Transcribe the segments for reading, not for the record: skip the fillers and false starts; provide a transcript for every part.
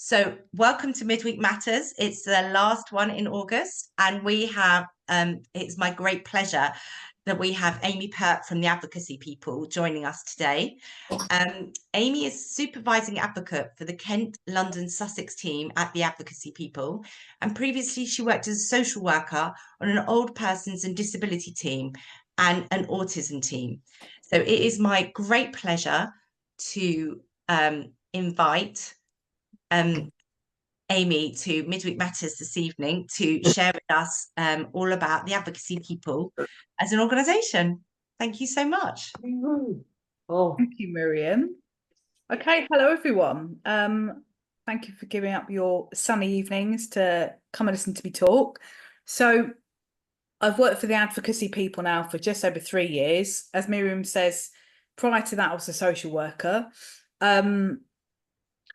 So, welcome to Midweek Matters. It's the last one in August, and we have it's my great pleasure that we have Amy Pert from the Advocacy People joining us today. Amy is supervising advocate for the Kent, London, Sussex team at the Advocacy People, and previously she worked as a social worker on an old persons and disability team and an autism team. So, it is my great pleasure to invite Amy to Midweek Matters this evening to share with us all about the Advocacy People as an organisation. Thank you so much. Oh, thank you, Miriam. Okay, hello everyone. Thank you for giving up your sunny evenings to come and listen to me talk. So I've worked for the Advocacy People now for just over 3 years. As Miriam says, prior to that, I was a social worker.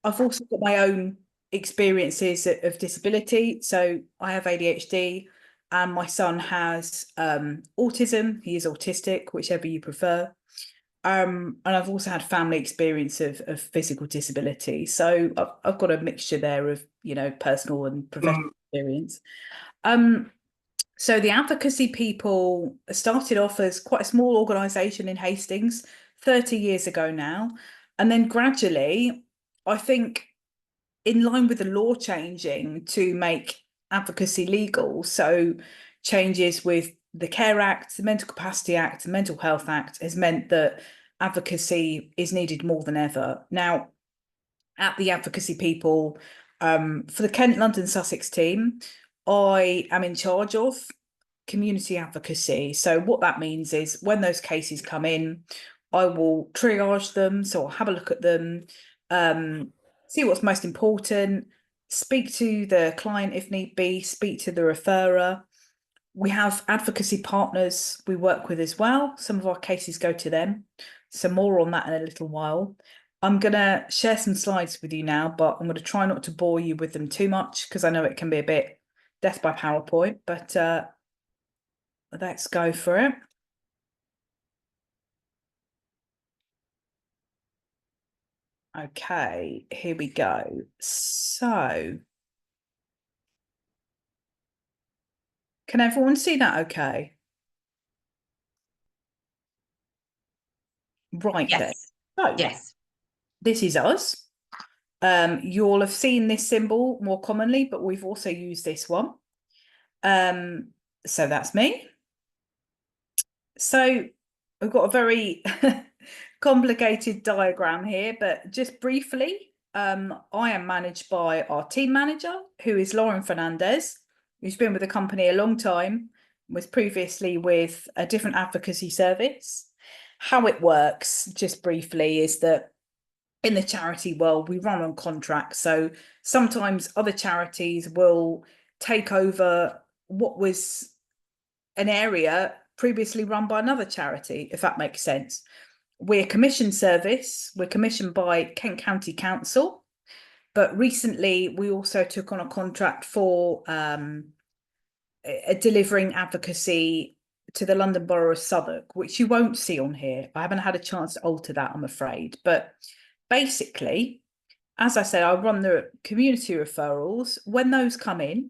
I've also got my own experiences of disability. So I have ADHD and my son has autism. He is autistic, whichever you prefer. And I've also had family experience of physical disability. So I've got a mixture there of, personal and professional experience. So the Advocacy People started off as quite a small organisation in Hastings 30 years ago now. And then gradually, I think in line with the law changing to make advocacy legal, so changes with the Care Act, the Mental Capacity Act, the Mental Health Act has meant that advocacy is needed more than ever. Now, at the Advocacy People, for the Kent, London, Sussex team, I am in charge of community advocacy. So what that means is when those cases come in, I will triage them. So I'll have a look at them, see what's most important, speak to the client if need be, speak to the referrer. We have advocacy partners we work with as well. Some of our cases go to them. So more on that in a little while. I'm going to share some slides with you now, but I'm going to try not to bore you with them too much because I know it can be a bit death by PowerPoint, but let's go for it. Okay, here we go. So, can everyone see that okay? Right Yes. then. So, yes. This is us. You'll have seen this symbol more commonly, but we've also used this one. So that's me. So we've got a very complicated diagram here, but just briefly, I am managed by our team manager, who is Lauren Fernandez, who's been with the company a long time, was previously with a different advocacy service. How it works, just briefly, is that in the charity world, we run on contracts. So sometimes other charities will take over what was an area previously run by another charity, if that makes sense. We're a commission service. We're commissioned by Kent County Council. But recently, we also took on a contract for delivering advocacy to the London Borough of Southwark, which you won't see on here. I haven't had a chance to alter that, I'm afraid. But basically, as I said, I run the community referrals. When those come in,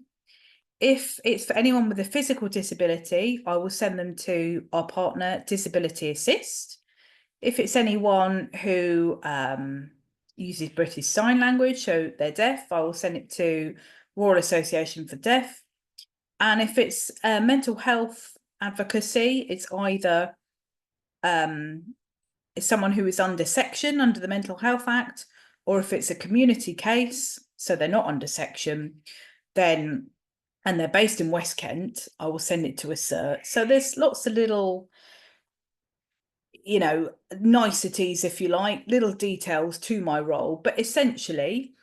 if it's for anyone with a physical disability, I will send them to our partner, Disability Assist. If it's anyone who uses British Sign Language, so they're deaf, I will send it to Royal Association for Deaf. And if it's mental health advocacy, it's either someone who is under section under the Mental Health Act, or if it's a community case, so they're not under section, then, and they're based in West Kent, I will send it to a cert. So there's lots of little, niceties, if you like, little details to my role. But essentially,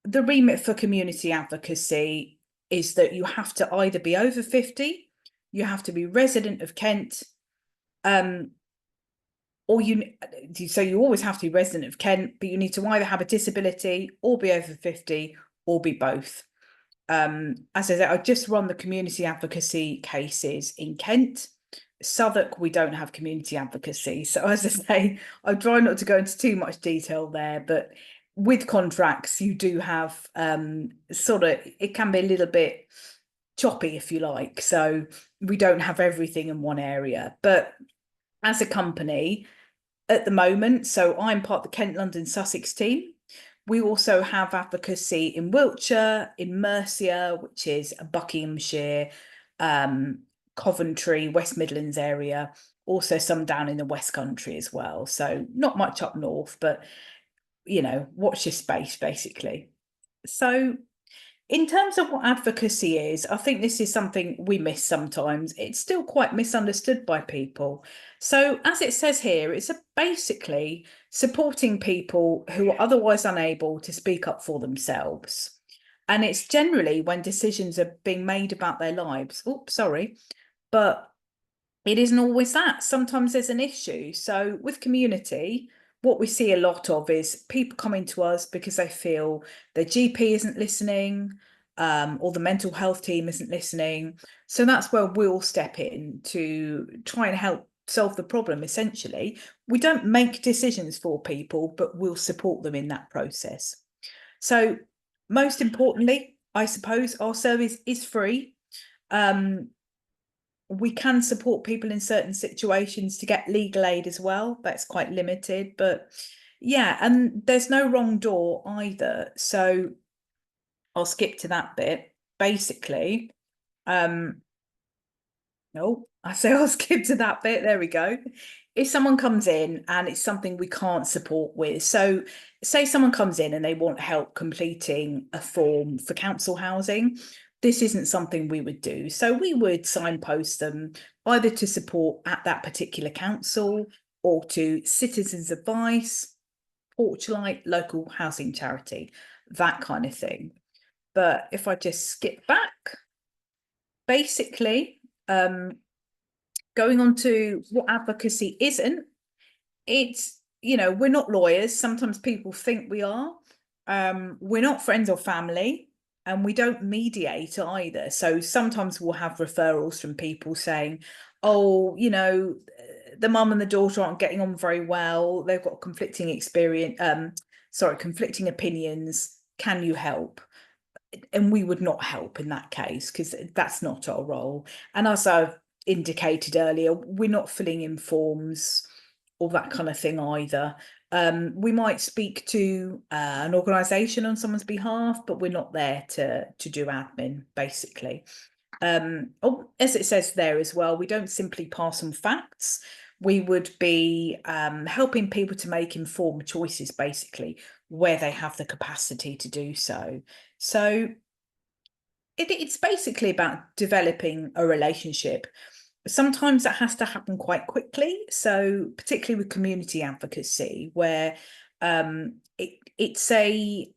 the remit for community advocacy is that you have to either be over 50, you have to be resident of Kent, or so you always have to be resident of Kent, but you need to either have a disability or be over 50 or be both. As I said, I just run the community advocacy cases in Kent. Southwark, we don't have community advocacy. So as I say, I try not to go into too much detail there, but with contracts, you do have sort of, it can be a little bit choppy, if you like. So we don't have everything in one area. But as a company at the moment, so I'm part of the Kent, London, Sussex team. We also have advocacy in Wiltshire, in Mercia, which is Buckinghamshire, um, Coventry, West Midlands area, also some down in the West Country as well. So not much up north, but watch your space basically. So in terms of what advocacy is, I think this is something we miss sometimes. It's still quite misunderstood by people. So, as it says here, it's basically supporting people who are otherwise unable to speak up for themselves. And it's generally when decisions are being made about their lives. Oops, sorry. But it isn't always that. Sometimes there's an issue. So, with community, what we see a lot of is people coming to us because they feel their GP isn't listening, or the mental health team isn't listening. So that's where we'll step in to try and help solve the problem. Essentially, we don't make decisions for people, but we'll support them in that process. So most importantly, I suppose our service is free. We can support people in certain situations to get legal aid as well. That's quite limited, but yeah, and there's no wrong door either. So I'll skip to that bit. Basically, no, I say I'll skip to that bit. There we go. If someone comes in and it's something we can't support with, so say someone comes in and they want help completing a form for council housing, this isn't something we would do. So we would signpost them either to support at that particular council or to Citizens Advice, Porchlight, local housing charity, that kind of thing. But if I just skip back, basically, going on to what advocacy isn't, it's, we're not lawyers. Sometimes people think we are. We're not friends or family, and we don't mediate either. So sometimes we'll have referrals from people saying, oh, the mum and the daughter aren't getting on very well. They've got conflicting conflicting opinions. Can you help? And we would not help in that case because that's not our role. And as I've indicated earlier, we're not filling in forms or that kind of thing either. We might speak to an organisation on someone's behalf, but we're not there to do admin, basically. As it says there as well, we don't simply pass on facts. We would be helping people to make informed choices, basically, where they have the capacity to do so. So it's basically about developing a relationship. Sometimes that has to happen quite quickly. So particularly with community advocacy, where it's a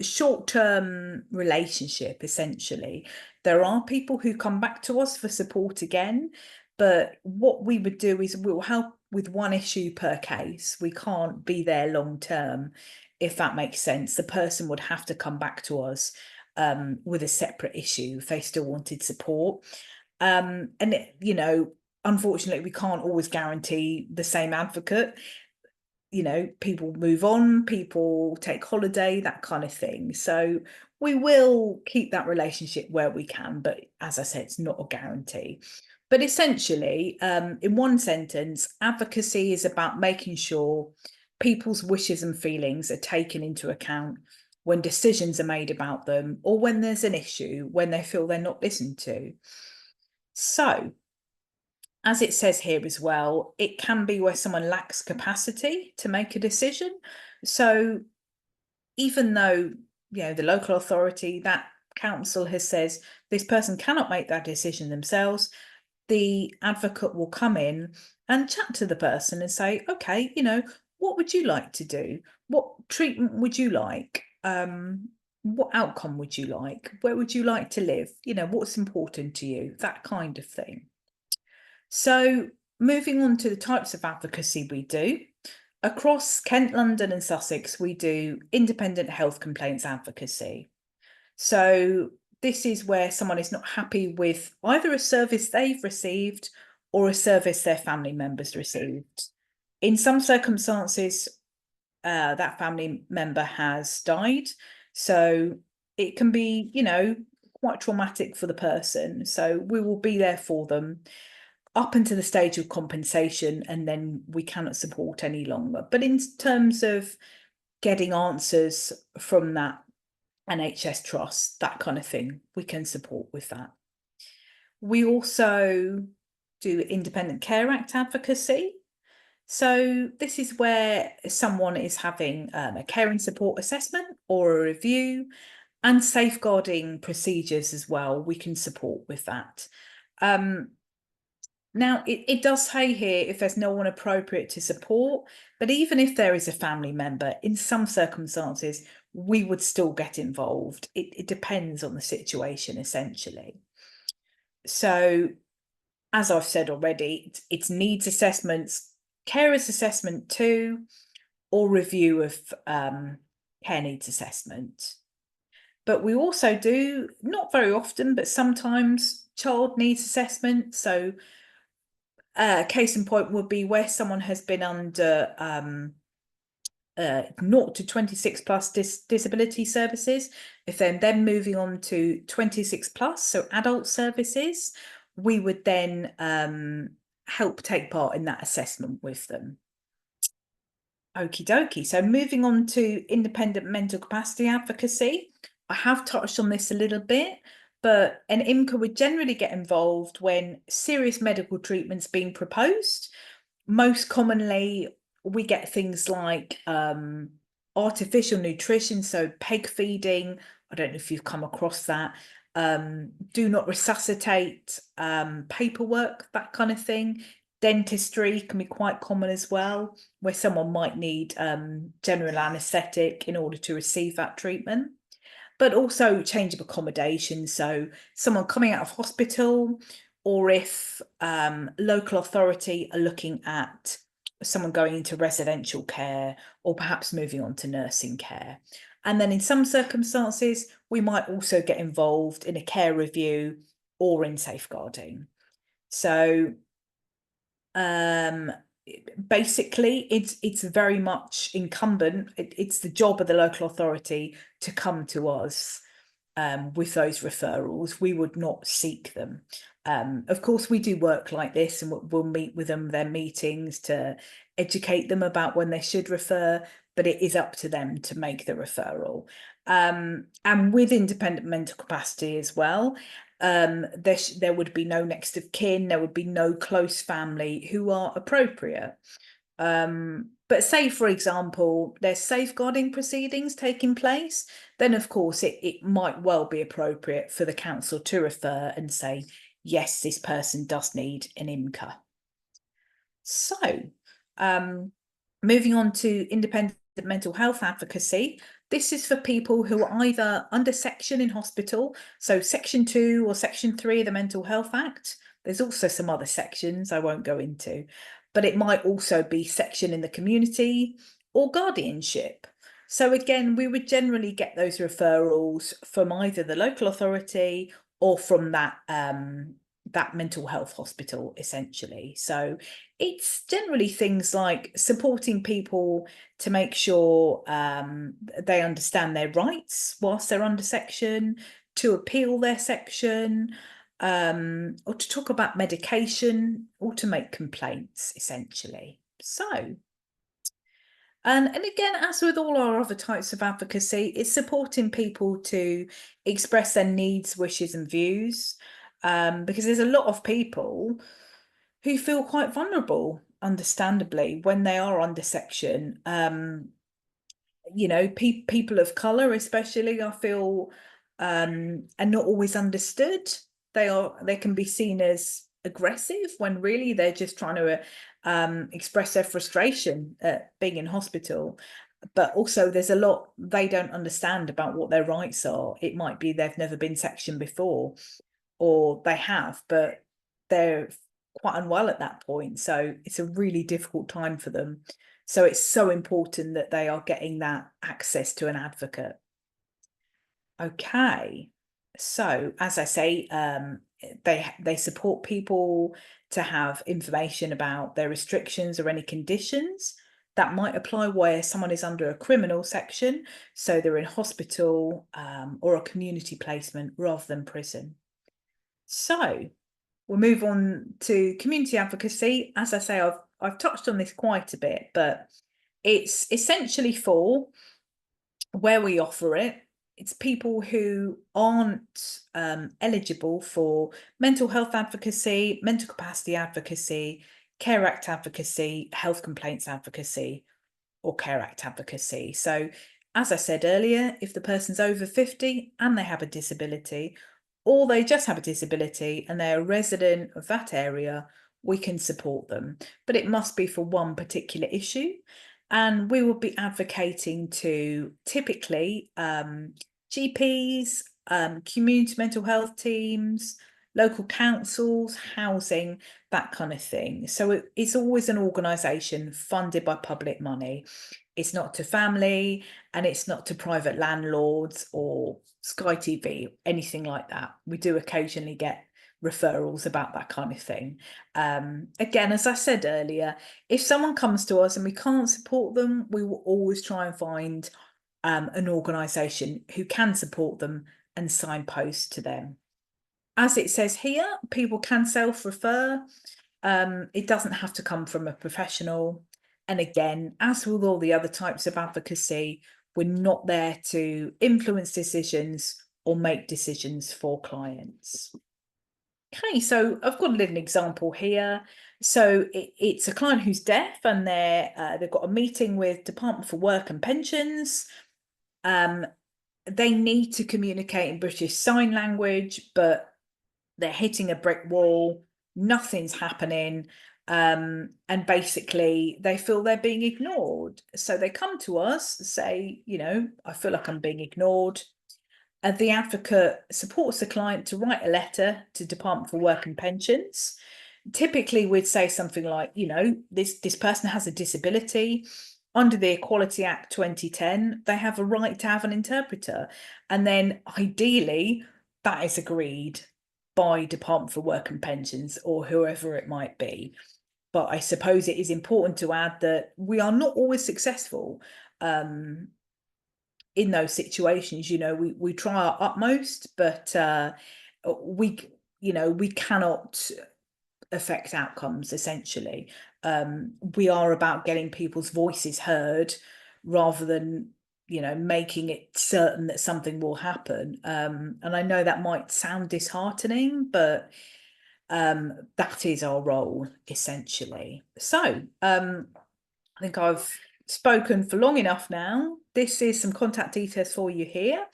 short-term relationship, essentially. There are people who come back to us for support again, but what we would do is we'll help with one issue per case. We can't be there long term, if that makes sense. The person would have to come back to us with a separate issue if they still wanted support. And unfortunately, we can't always guarantee the same advocate. People move on, people take holiday, that kind of thing. So we will keep that relationship where we can, but as I said, it's not a guarantee. But essentially, in one sentence, advocacy is about making sure people's wishes and feelings are taken into account when decisions are made about them, or when there's an issue, when they feel they're not listened to. So as it says here as well, it can be where someone lacks capacity to make a decision. So even though, the local authority, that council has says this person cannot make that decision themselves, the advocate will come in and chat to the person and say, okay, what would you like to do? What treatment would you like? What outcome would you like? Where would you like to live? What's important to you? That kind of thing. So moving on to the types of advocacy we do. Across Kent, London and Sussex, we do independent health complaints advocacy. So this is where someone is not happy with either a service they've received or a service their family members received. In some circumstances, that family member has died. So it can be, quite traumatic for the person. So we will be there for them up until the stage of compensation, and then we cannot support any longer. But in terms of getting answers from that NHS trust, that kind of thing, we can support with that. We also do Independent Care Act advocacy. So this is where someone is having a care and support assessment or a review, and safeguarding procedures as well. We can support with that. Now, it does say here if there's no one appropriate to support, but even if there is a family member, in some circumstances, we would still get involved. It depends on the situation, essentially. So, as I've said already, it's needs assessments, carers assessment too, or review of care needs assessment. But we also do, not very often, but sometimes, child needs assessment. So case in point would be where someone has been under 0 to 26 plus disability services. If they're then moving on to 26 plus, so adult services, we would then help take part in that assessment with them. Okie dokie. So moving on to independent mental capacity advocacy. I have touched on this a little bit, but an IMCA would generally get involved when serious medical treatment's being proposed. Most commonly, we get things like artificial nutrition, so peg feeding. I don't know if you've come across that. Do not resuscitate, paperwork, that kind of thing. Dentistry can be quite common as well, where someone might need general anaesthetic in order to receive that treatment. But also change of accommodation. So someone coming out of hospital, or if local authority are looking at someone going into residential care, or perhaps moving on to nursing care. And then in some circumstances, we might also get involved in a care review or in safeguarding. So basically it's very much incumbent, it's the job of the local authority to come to us with those referrals. We would not seek them. Of course, we do work like this, and we'll meet with them, their meetings, to educate them about when they should refer, but it is up to them to make the referral. And with independent mental capacity as well, there would be no next of kin, there would be no close family who are appropriate. But say, for example, there's safeguarding proceedings taking place, then of course it might well be appropriate for the council to refer and say, yes, this person does need an IMCA. So, moving on to independent mental health advocacy. This is for people who are either under section in hospital, so Section 2 or Section 3 of the Mental Health Act. There's also some other sections I won't go into, but it might also be section in the community or guardianship. So again, we would generally get those referrals from either the local authority or from that mental health hospital, essentially. So it's generally things like supporting people to make sure they understand their rights whilst they're under section, to appeal their section, or to talk about medication, or to make complaints, essentially. So, and again, as with all our other types of advocacy, it's supporting people to express their needs, wishes, and views, because there's a lot of people who feel quite vulnerable, understandably, when they are under section. People of colour especially, I feel, are not always understood. They can be seen as aggressive when really they're just trying to express their frustration at being in hospital. But also there's a lot they don't understand about what their rights are. It might be they've never been sectioned before, or they have, but they're quite unwell at that point. So it's a really difficult time for them. So it's so important that they are getting that access to an advocate. Okay, so as I say, they support people to have information about their restrictions or any conditions That might apply where someone is under a criminal section, so they're in hospital or a community placement rather than prison. So we'll move on to community advocacy. As I say, I've touched on this quite a bit, but it's essentially for where we offer it. It's people who aren't eligible for mental health advocacy, mental capacity advocacy, Care Act advocacy, health complaints advocacy, or Care Act advocacy. So, as I said earlier, if the person's over 50 and they have a disability, or they just have a disability and they're a resident of that area, we can support them. But it must be for one particular issue. And we will be advocating to typically GPs, community mental health teams, local councils, housing, that kind of thing. So it's always an organisation funded by public money. It's not to family and it's not to private landlords or Sky TV, anything like that. We do occasionally get referrals about that kind of thing. Again, as I said earlier, if someone comes to us and we can't support them, we will always try and find an organisation who can support them and signpost to them. As it says here, people can self-refer. It doesn't have to come from a professional. And again, as with all the other types of advocacy, we're not there to influence decisions or make decisions for clients. Okay, so I've got a little example here. So it's a client who's deaf and they've got a meeting with Department for Work and Pensions. They need to communicate in British Sign Language, but they're hitting a brick wall, nothing's happening, and basically they feel they're being ignored. So they come to us, say, I feel like I'm being ignored. The advocate supports the client to write a letter to Department for Work and Pensions. Typically, we'd say something like, this person has a disability. Under the Equality Act 2010, they have a right to have an interpreter. And then ideally, that is agreed by Department for Work and Pensions or whoever it might be. But I suppose it is important to add that we are not always successful in those situations. We try our utmost, but we cannot affect outcomes. Essentially, we are about getting people's voices heard rather than making it certain that something will happen. And I know that might sound disheartening, but that is our role essentially. So I think I've spoken for long enough now. This is some contact details for you here.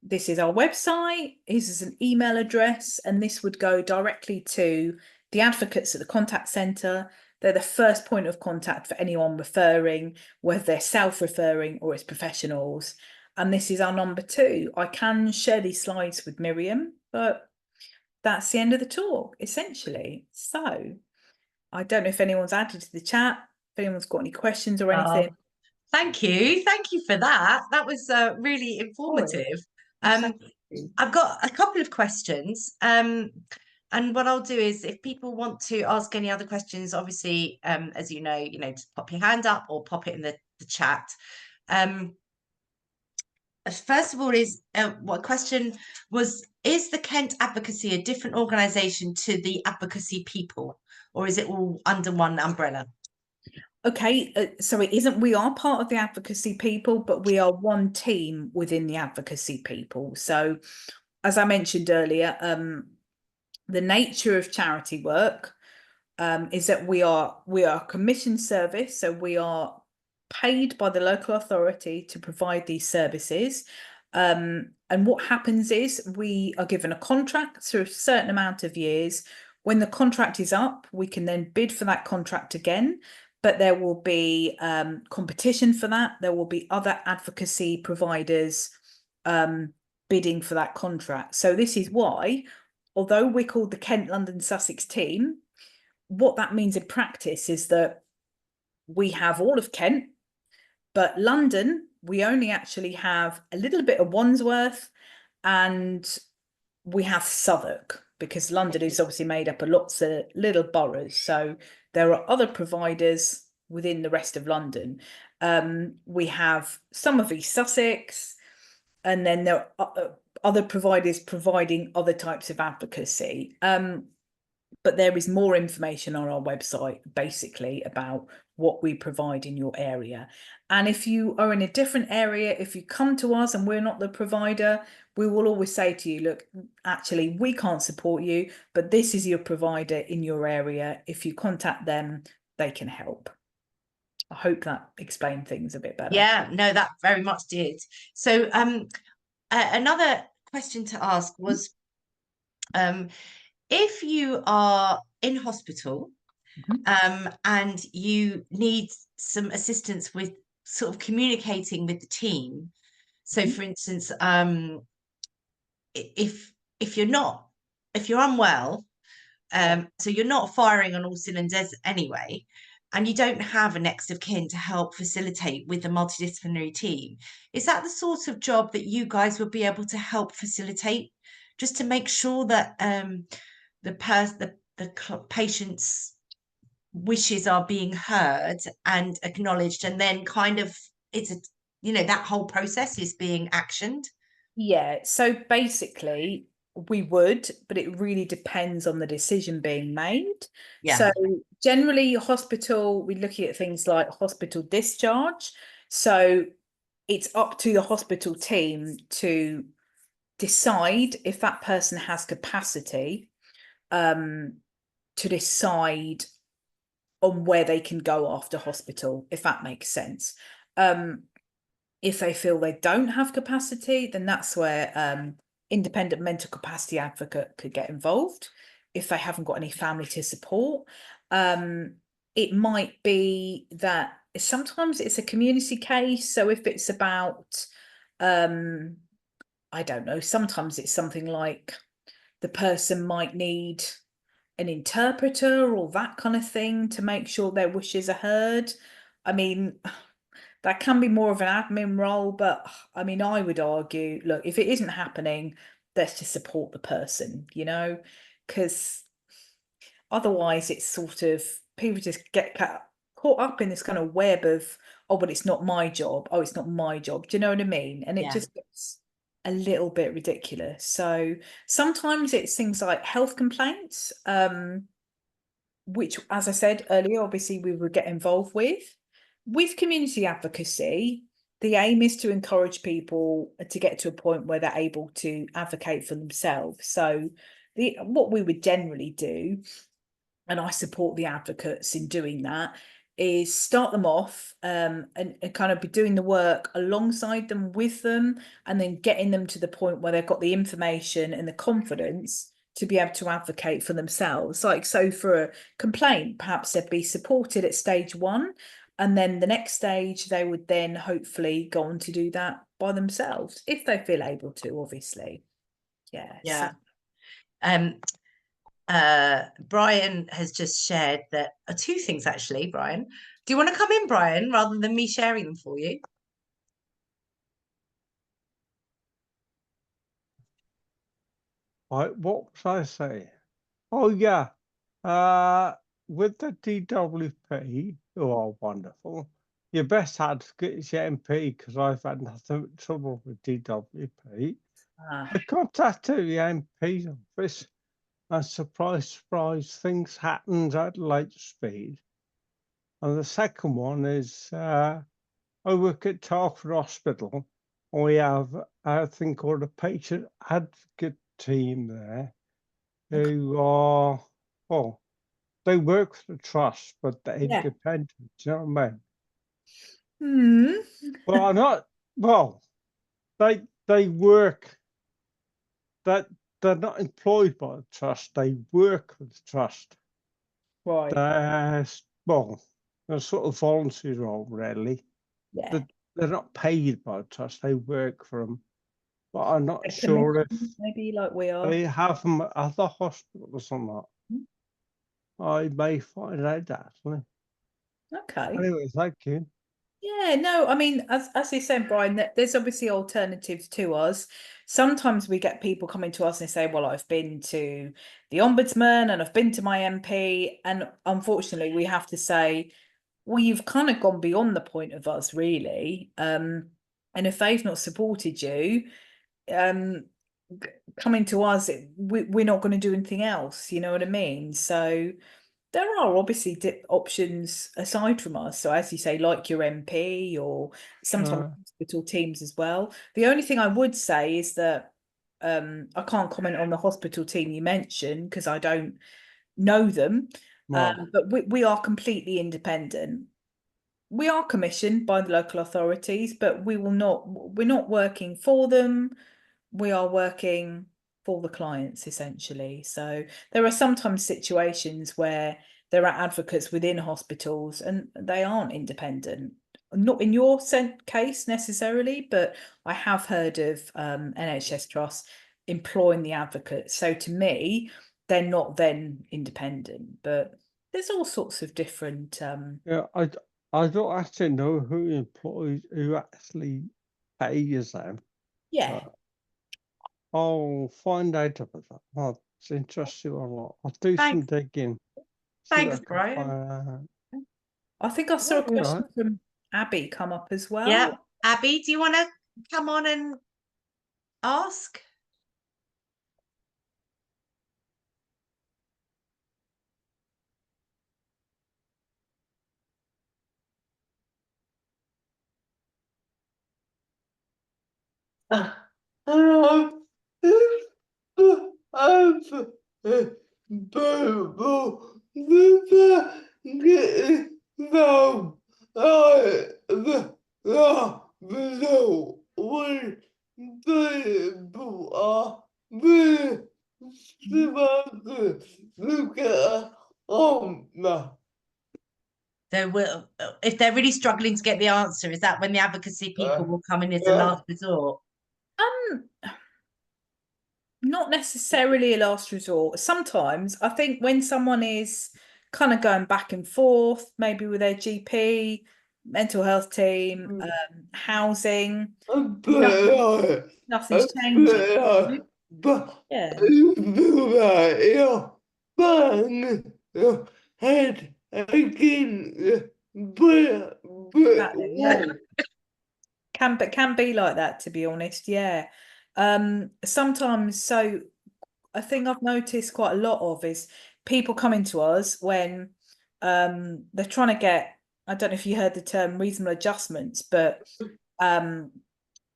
This is our website. This is an email address, and this would go directly to the advocates at the contact centre. They're the first point of contact for anyone referring, whether they're self-referring or it's professionals. And this is our number 2. I can share these slides with Miriam, but that's the end of the talk, essentially. So I don't know if anyone's added to the chat, if anyone's got any questions or anything. Thank you for that. That was really informative. I've got a couple of questions. And what I'll do is, if people want to ask any other questions, obviously, as just pop your hand up or pop it in the chat. First of all, what question was, is the Kent Advocacy a different organisation to the Advocacy People, or is it all under one umbrella? Okay, so it isn't. We are part of the Advocacy People, but we are one team within the Advocacy People. So, as I mentioned earlier, the nature of charity work is that we are a commissioned service, so we are paid by the local authority to provide these services. And what happens is we are given a contract through a certain amount of years. When the contract is up, we can then bid for that contract again, but there will be competition for that. There will be other advocacy providers bidding for that contract. So this is why, although we're called the Kent, London, Sussex team, what that means in practice is that we have all of Kent, but London, we only actually have a little bit of Wandsworth, and we have Southwark, because London is obviously made up of lots of little boroughs. So there are other providers within the rest of London. We have some of East Sussex, and then there are other providers providing other types of advocacy. But there is more information on our website basically about what we provide in your area. And if you are in a different area, if you come to us and we're not the provider, we will always say to you, look, actually, we can't support you, but this is your provider in your area. If you contact them, they can help. I hope that explained things a bit better. Yeah, no, that very much did. So, another question to ask was, um, if you are in hospital, Mhm. and you need some assistance with sort of communicating with the team. So, Mhm. for instance, if if you're not if you're unwell, so you're not firing on all cylinders anyway, and you don't have a next of kin to help facilitate with the multidisciplinary team, is that the sort of job that you guys would be able to help facilitate, just to make sure that the patient's wishes are being heard and acknowledged, and then kind of it's a that whole process is being actioned? Yeah, so basically we would, but it really depends on the decision being made. Yeah, So generally hospital, we're looking at things like hospital discharge. So it's up to the hospital team to decide if that person has capacity um, to decide on where they can go after hospital, if that makes sense. Um, if they feel they don't have capacity, then that's where independent mental capacity advocate could get involved. If they haven't got any family to support, it might be that sometimes it's a community case. So if it's about, I don't know, sometimes it's something like the person might need an interpreter or that kind of thing to make sure their wishes are heard. I mean, that can be more of an admin role, but I mean, I would argue, look, if it isn't happening, let's just support the person, because otherwise it's sort of people just get caught up in this kind of web of, oh, but it's not my job. Oh, it's not my job. Do you know what I mean? And it yeah, just gets a little bit ridiculous. So sometimes it's things like health complaints, which, as I said earlier, obviously we would get involved with. With community advocacy, the aim is to encourage people to get to a point where they're able to advocate for themselves. So, what we would generally do, and I support the advocates in doing that, is start them off and kind of be doing the work alongside them, with them, and then getting them to the point where they've got the information and the confidence to be able to advocate for themselves. Like, so for a complaint, perhaps they'd be supported at stage one, and then the next stage they would then hopefully go on to do that by themselves if they feel able to, obviously. Yeah. So yeah. um Brian has just shared that two things actually. Brian, do you want to come in, Brian, rather than me sharing them for you? What was I saying? Oh yeah, uh, with the DWP, who are wonderful, your best advocate is your MP because I've had nothing but trouble with DWP. I contacted the MP's office, and surprise, surprise, things happened at light speed. And the second one is I work at Tarford Hospital. We have a thing called a patient advocate team there okay. who are, well, they work for the trust, but they're Yeah. independent. Do you know what I mean? Hmm. Well, I'm not, well, they work, that they're not employed by the trust, they work for the trust. Right. They're, well, they're sort of voluntary role, really. Yeah. They're, they're not paid by the trust, they work for them. But I'm not A sure if commission, maybe, like we are. they have them at other hospitals or not. I may find out actually. Okay. Anyway, thank you. Yeah, no, I mean, as you said, Brian, there's obviously alternatives to us. Sometimes we get people coming to us and they say, well, I've been to the ombudsman and I've been to my MP. And unfortunately, we have to say, well, you've kind of gone beyond the point of us, really. And if they've not supported you, coming to us, we're not going to do anything else. You know what I mean? So there are obviously options aside from us. So as you say, like your MP or sometimes hospital teams as well. The only thing I would say is that I can't comment on the hospital team you mentioned because I don't know them. But we are completely independent. We are commissioned by the local authorities, but we're not working for them. We are working for the clients essentially. So there are sometimes situations where there are advocates within hospitals and they aren't independent. Not in your case necessarily, but I have heard of NHS trusts employing the advocates. So to me, they're not then independent, but there's all sorts of different Yeah, I don't actually know who actually pays them. yeah. I'll find out about that. Oh, it's interesting a lot. I'll do some digging. See what I Thanks, can Brian. find out. I think I saw a Yeah, question from Abby come up as well. Yeah. Abby, do you want to come on and ask? So if they're really struggling to get the answer, is that when the advocacy people will come in as a last resort? Not necessarily a last resort. Sometimes I think when someone is kind of going back and forth, maybe with their GP, mental health team, housing, nothing's changing. Yeah. Exactly, yeah. Can be like that, to be honest. Yeah. Sometimes, so a thing I've noticed quite a lot of is people coming to us when they're trying to get, I don't know if you heard the term reasonable adjustments, but and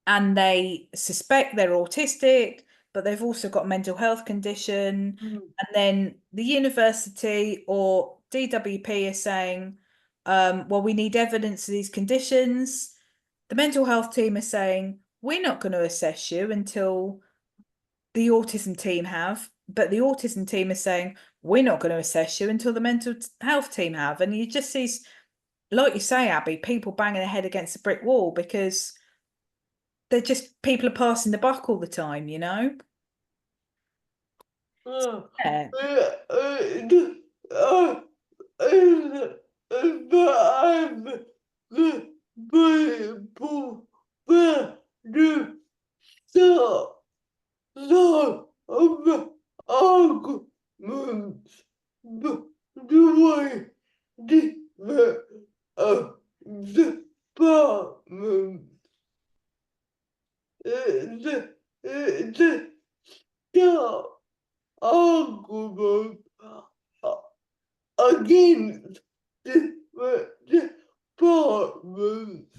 they suspect they're autistic, but they've also got a mental health condition. And then the university or DWP is saying, well, we need evidence of these conditions. The mental health team is saying, we're not going to assess you until the autism team have, but the autism team is saying, we're not going to assess you until the mental health team have. And you just see, like you say, Abby, people banging their head against a brick wall because they're just, people are passing the buck all the time, you know? Yeah.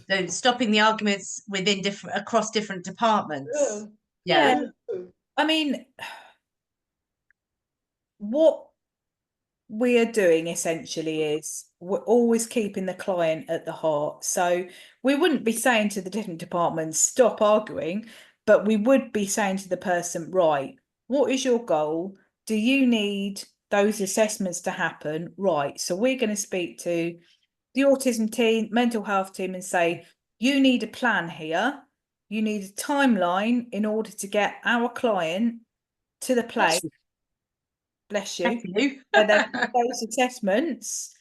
So stopping the arguments within across different departments. Yeah. I mean, what we are doing essentially is we're always keeping the client at the heart. So we wouldn't be saying to the different departments, stop arguing, but we would be saying to the person, right, what is your goal? Do you need those assessments to happen? Right. So we're going to speak to the autism team, mental health team, and say, you need a plan here. You need a timeline in order to get our client to the place. Bless you. Where they've got those assessments.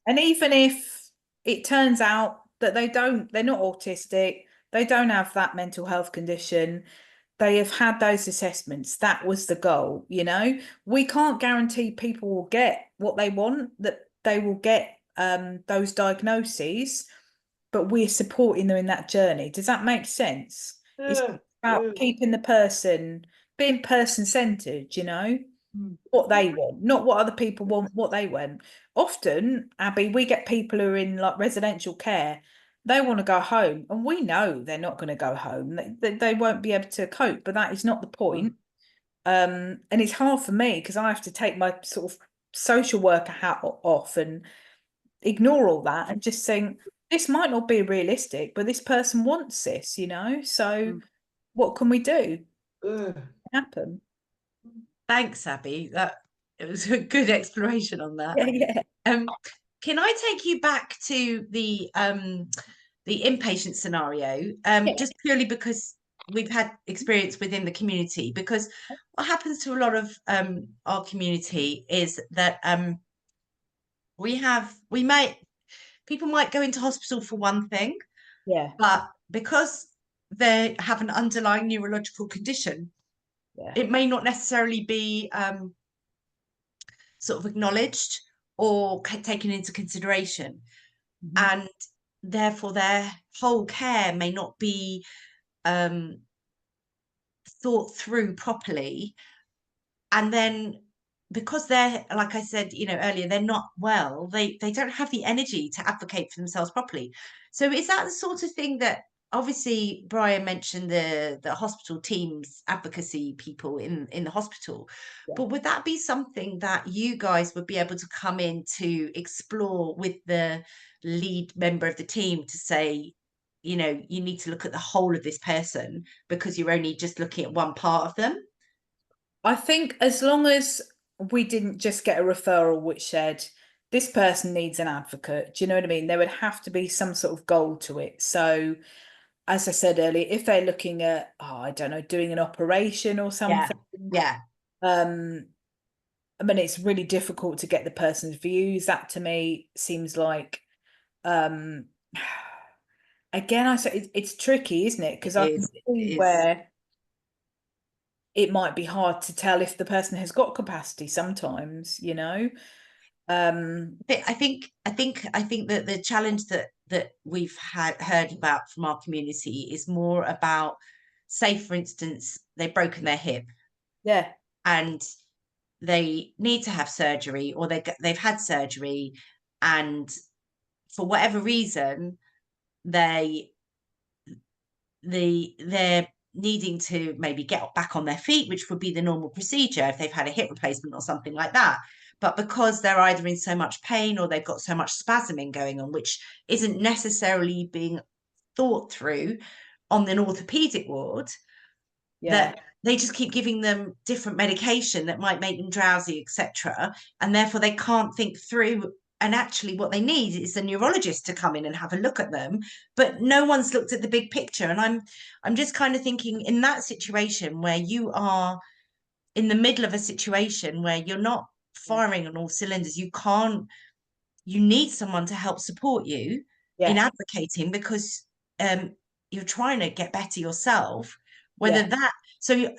And even if it turns out that they're not autistic, they don't have that mental health condition, they have had those assessments. That was the goal, you know. We can't guarantee people will get what they want, that they will get those diagnoses, but we're supporting them in that journey. Does that make sense? It's about keeping the person, being person-centered, you know, what they want, not what other people want, what they want. Often, Abby, we get people who are in like residential care, they want to go home, and we know they're not going to go home. They won't be able to cope, but that is not the point. And it's hard for me because I have to take my sort of social worker hat off and ignore all that and just think this might not be realistic, but this person wants this, you know? So what can we do? Happen. Thanks, Abby. That it was a good exploration on that. Yeah. Can I take you back to the inpatient scenario, just purely because we've had experience within the community? Because what happens to a lot of our community is that people might go into hospital for one thing, Yeah. but because they have an underlying neurological condition, it may not necessarily be sort of acknowledged or taken into consideration. And therefore their whole care may not be thought through properly. And then because they're, like I said, earlier, they're not well, they don't have the energy to advocate for themselves properly. So is that the sort of thing that, obviously Brian mentioned the hospital teams, advocacy people in the hospital, but would that be something that you guys would be able to come in to explore with the lead member of the team to say, you need to look at the whole of this person because you're only just looking at one part of them? I think as long as we didn't just get a referral which said this person needs an advocate, do you know what I mean? There would have to be some sort of goal to it. So, as I said earlier, if they're looking at, I don't know, doing an operation or something, yeah. I mean, it's really difficult to get the person's views. That to me seems like, again, I say it's tricky, isn't it? Because I can see where it might be hard to tell if the person has got capacity sometimes, you know. I think that the challenge that we've heard about from our community is more about, say for instance, they've broken their hip, and they need to have surgery, or they've had surgery, and for whatever reason they're needing to maybe get back on their feet, which would be the normal procedure if they've had a hip replacement or something like that. But because they're either in so much pain or they've got so much spasming going on, which isn't necessarily being thought through on an orthopedic ward, that they just keep giving them different medication that might make them drowsy, etc. And therefore they can't think through. And actually what they need is a neurologist to come in and have a look at them. But no one's looked at the big picture. And I'm just kind of thinking, in that situation where you are in the middle of a situation where you're not firing on all cylinders, you need someone to help support you in advocating, because you're trying to get better yourself, whether that, so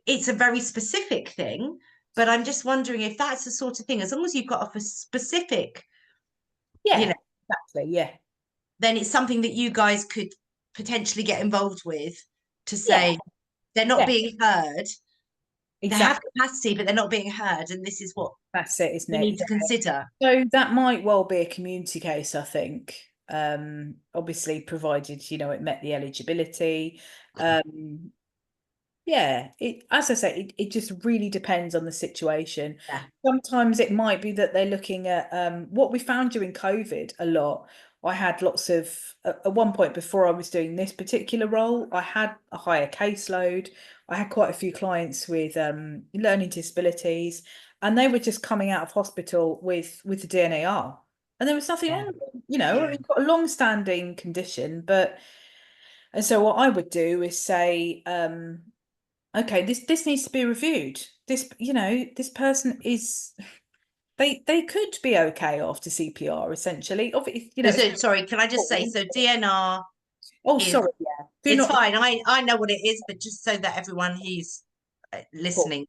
it's a very specific thing, but I'm just wondering if that's the sort of thing, as long as you've got a specific, exactly, then it's something that you guys could potentially get involved with, to say they're not being heard. They have capacity, but they're not being heard, and this is what that's it, isn't we it? need to consider. So that might well be a community case, I think. Obviously, provided it met the eligibility. As I say, it just really depends on the situation. Sometimes it might be that they're looking at what we found during COVID a lot. I had lots of, at one point before I was doing this particular role, I had a higher caseload. I had quite a few clients with learning disabilities, and they were just coming out of hospital with the DNAR, and there was nothing wrong with them. We've got a long-standing condition, and so what I would do is say, okay, this needs to be reviewed. This person is, they could be okay after CPR, essentially. Sorry, can I just say, so DNR, sorry, it's fine, I know what it is, but just so that everyone who's listening.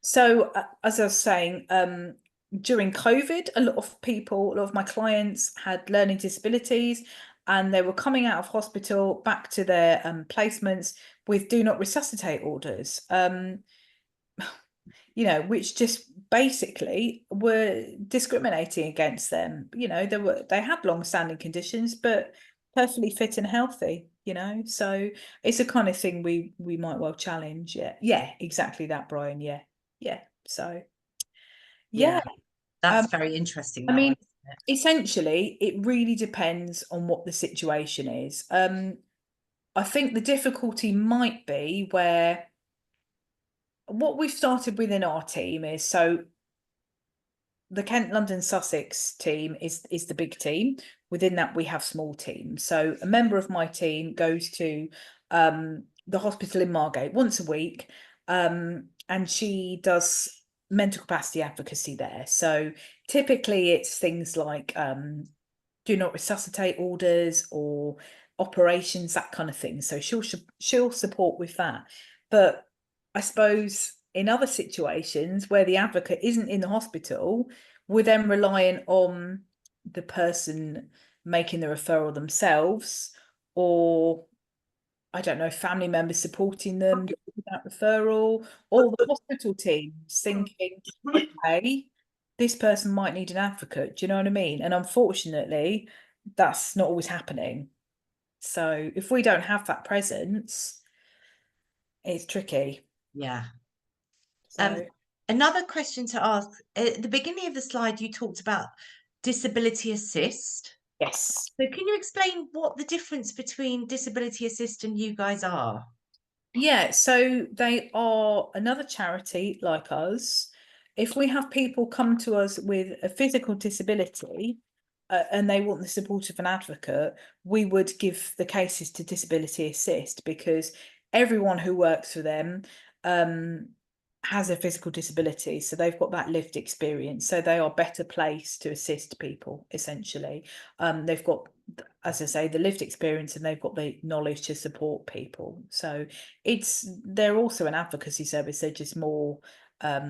So as I was saying, during COVID, a lot of my clients had learning disabilities, and they were coming out of hospital back to their placements with do not resuscitate orders. Which just basically were discriminating against them. They had long-standing conditions, but perfectly fit and healthy. So it's a kind of thing we might well challenge. Yeah, exactly that, Brian. Yeah. So yeah. Yeah, that's Um, very interesting, I that mean, one, isn't it? essentially, it really depends on what the situation is. I think the difficulty might be where what we've started within our team is, so the Kent, London, Sussex team is the big team. Within that, we have small teams. So a member of my team goes to the hospital in Margate once a week, and she does mental capacity advocacy there. So typically, it's things like do not resuscitate orders or operations, that kind of thing. So she'll support with that. But I suppose in other situations where the advocate isn't in the hospital, we're then relying on the person making the referral themselves, or I don't know, family members supporting them with that referral, or the hospital teams thinking, okay, this person might need an advocate. Do you know what I mean? And unfortunately, that's not always happening. So if we don't have that presence, it's tricky. Yeah. So Another question to ask, at the beginning of the slide, you talked about disability assist. yes. So can you explain what the difference between disability assist and you guys are? Yeah, so they are another charity like us. If we have people come to us with a physical disability and they want the support of an advocate, we would give the cases to Disability Assist, because everyone who works for them has a physical disability. So they've got that lived experience. So they are better placed to assist people, essentially. They've got, as I say, the lived experience, and they've got the knowledge to support people. So they're also an advocacy service. They're just more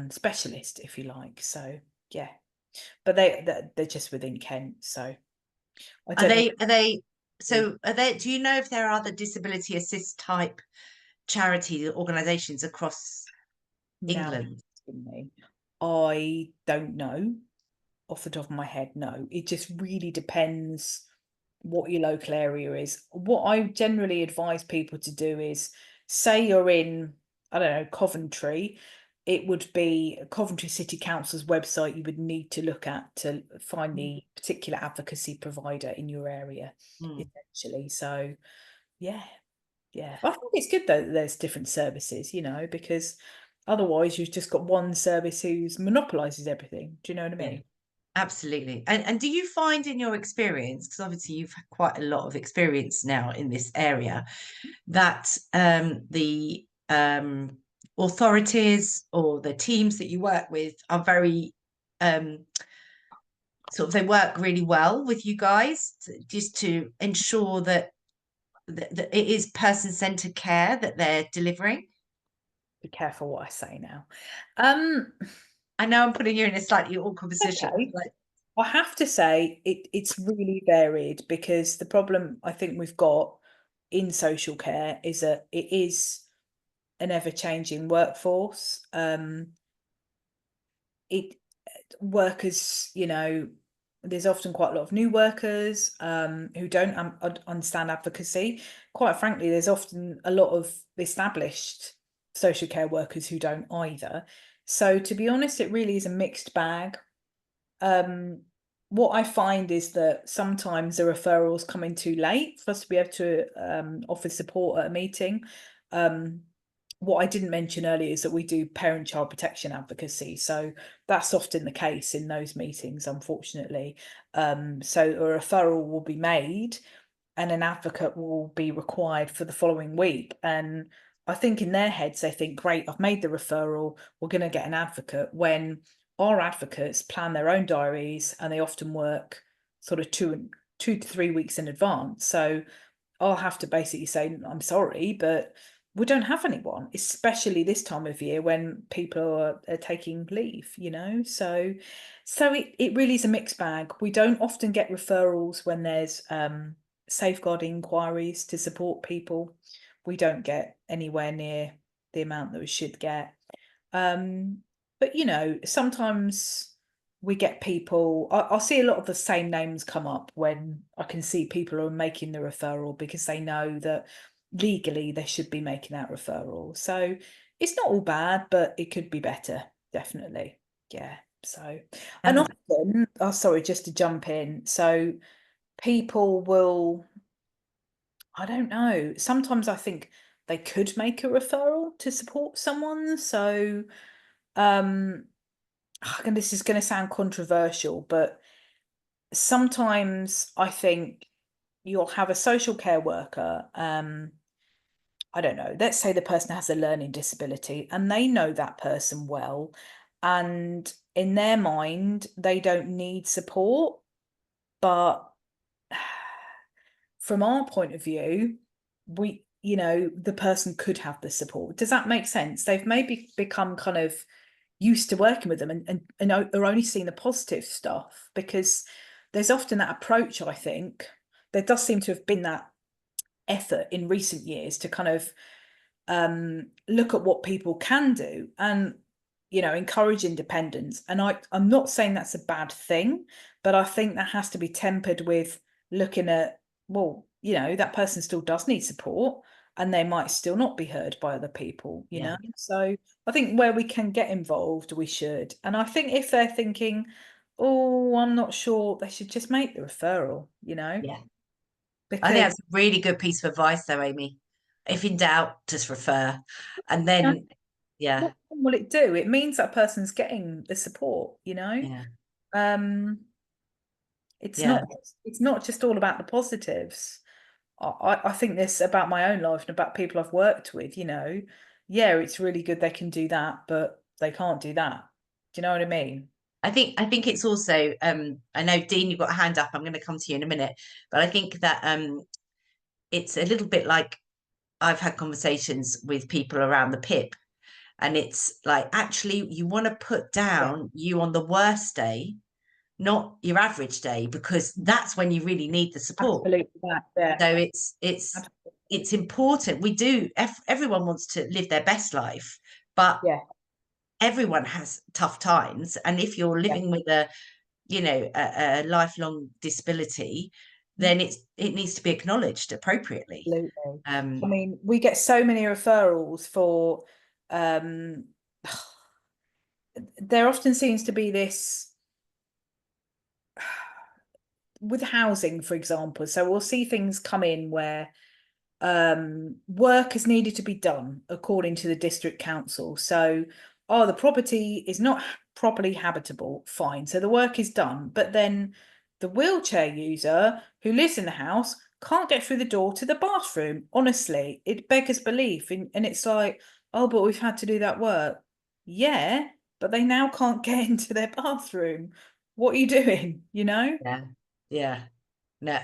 specialist, if you like. So yeah, but they're just within Kent. So I Are don't know. they so are they, do you know if there are other disability assist type charity organizations across Now England? me, I don't know off the top of my head. No, it just really depends what your local area is. What I generally advise people to do is, say you're in, I don't know, Coventry, it would be Coventry City Council's website you would need to look at to find the particular advocacy provider in your area, essentially. So yeah, I think it's good though that there's different services, because otherwise you've just got one service who's monopolizes everything. Do you know what I Yeah, mean? absolutely. And do you find in your experience, because obviously you've had quite a lot of experience now in this area, that the authorities or the teams that you work with are very sort of, they work really well with you guys just to ensure that, that it is person-centered care that they're delivering? Be careful what I say now. I know I'm putting you in a slightly awkward position. Okay. Like, I have to say it's really varied, because the problem I think we've got in social care is that it is an ever-changing workforce. It workers, there's often quite a lot of new workers who don't understand advocacy. Quite frankly, there's often a lot of established social care workers who don't either. So to be honest, it really is a mixed bag. What I find is that sometimes the referrals come in too late for us to be able to offer support at a meeting. What I didn't mention earlier is that we do parent-child protection advocacy. So that's often the case in those meetings, unfortunately. So a referral will be made and an advocate will be required for the following week. And I think in their heads, they think, great, I've made the referral, we're going to get an advocate, when our advocates plan their own diaries and they often work sort of 2 to 3 weeks in advance. So I'll have to basically say, I'm sorry, but we don't have anyone, especially this time of year when people are taking leave, you know. So it really is a mixed bag. We don't often get referrals when there's safeguarding inquiries to support people. We don't get anywhere near the amount that we should get. But you know, sometimes we get people, I'll see a lot of the same names come up when I can see people are making the referral because they know that legally they should be making that referral. So it's not all bad, but it could be better, definitely. Yeah. So, and Um, often, oh, sorry, just to jump in. So people will, I don't know, sometimes I think they could make a referral to support someone. So, and this is going to sound controversial, but sometimes I think you'll have a social care worker, I don't know, let's say the person has a learning disability and they know that person well, and in their mind, they don't need support. But from our point of view, the person could have the support. Does that make sense? They've maybe become kind of used to working with them and are only seeing the positive stuff, because there's often that approach, I think. There does seem to have been that effort in recent years to kind of look at what people can do and encourage independence. And I'm not saying that's a bad thing, but I think that has to be tempered with looking at, well, that person still does need support and they might still not be heard by other people, yeah, so I think where we can get involved we should. And I think if they're thinking, oh, I'm not sure, they should just make the referral, yeah. I think because that's a really good piece of advice, though, Amy. If in doubt, just refer, and then yeah, what will it do? It means that person's getting the support, yeah, Um, it's yeah. not it's not just all about the positives. I think this about my own life and about people I've worked with, yeah, it's really good they can do that, but they can't do that. Do you know what I mean? I think it's also I know Dean, you've got a hand up. I'm going to come to you in a minute, but I think that it's a little bit like I've had conversations with people around the PIP, and it's like actually you want to put Yeah, down you on the worst day, not your average day, because that's when you really need the support. absolutely that. Yeah, So it's important. We do. Everyone wants to live their best life, but yeah, everyone has tough times. And if you're yeah, living with a lifelong disability, then it needs to be acknowledged appropriately. absolutely. I Um, mean, we get so many referrals for um there often seems to be this with housing, for example. So we'll see things come in where work has needed to be done according to the district council. So, oh, the property is not properly habitable. Fine. So the work is done. But then the wheelchair user who lives in the house can't get through the door to the bathroom. Honestly, it beggars belief. And it's like, oh, but we've had to do that work. Yeah, but they now can't get into their bathroom. What are you doing? yeah, yeah. No.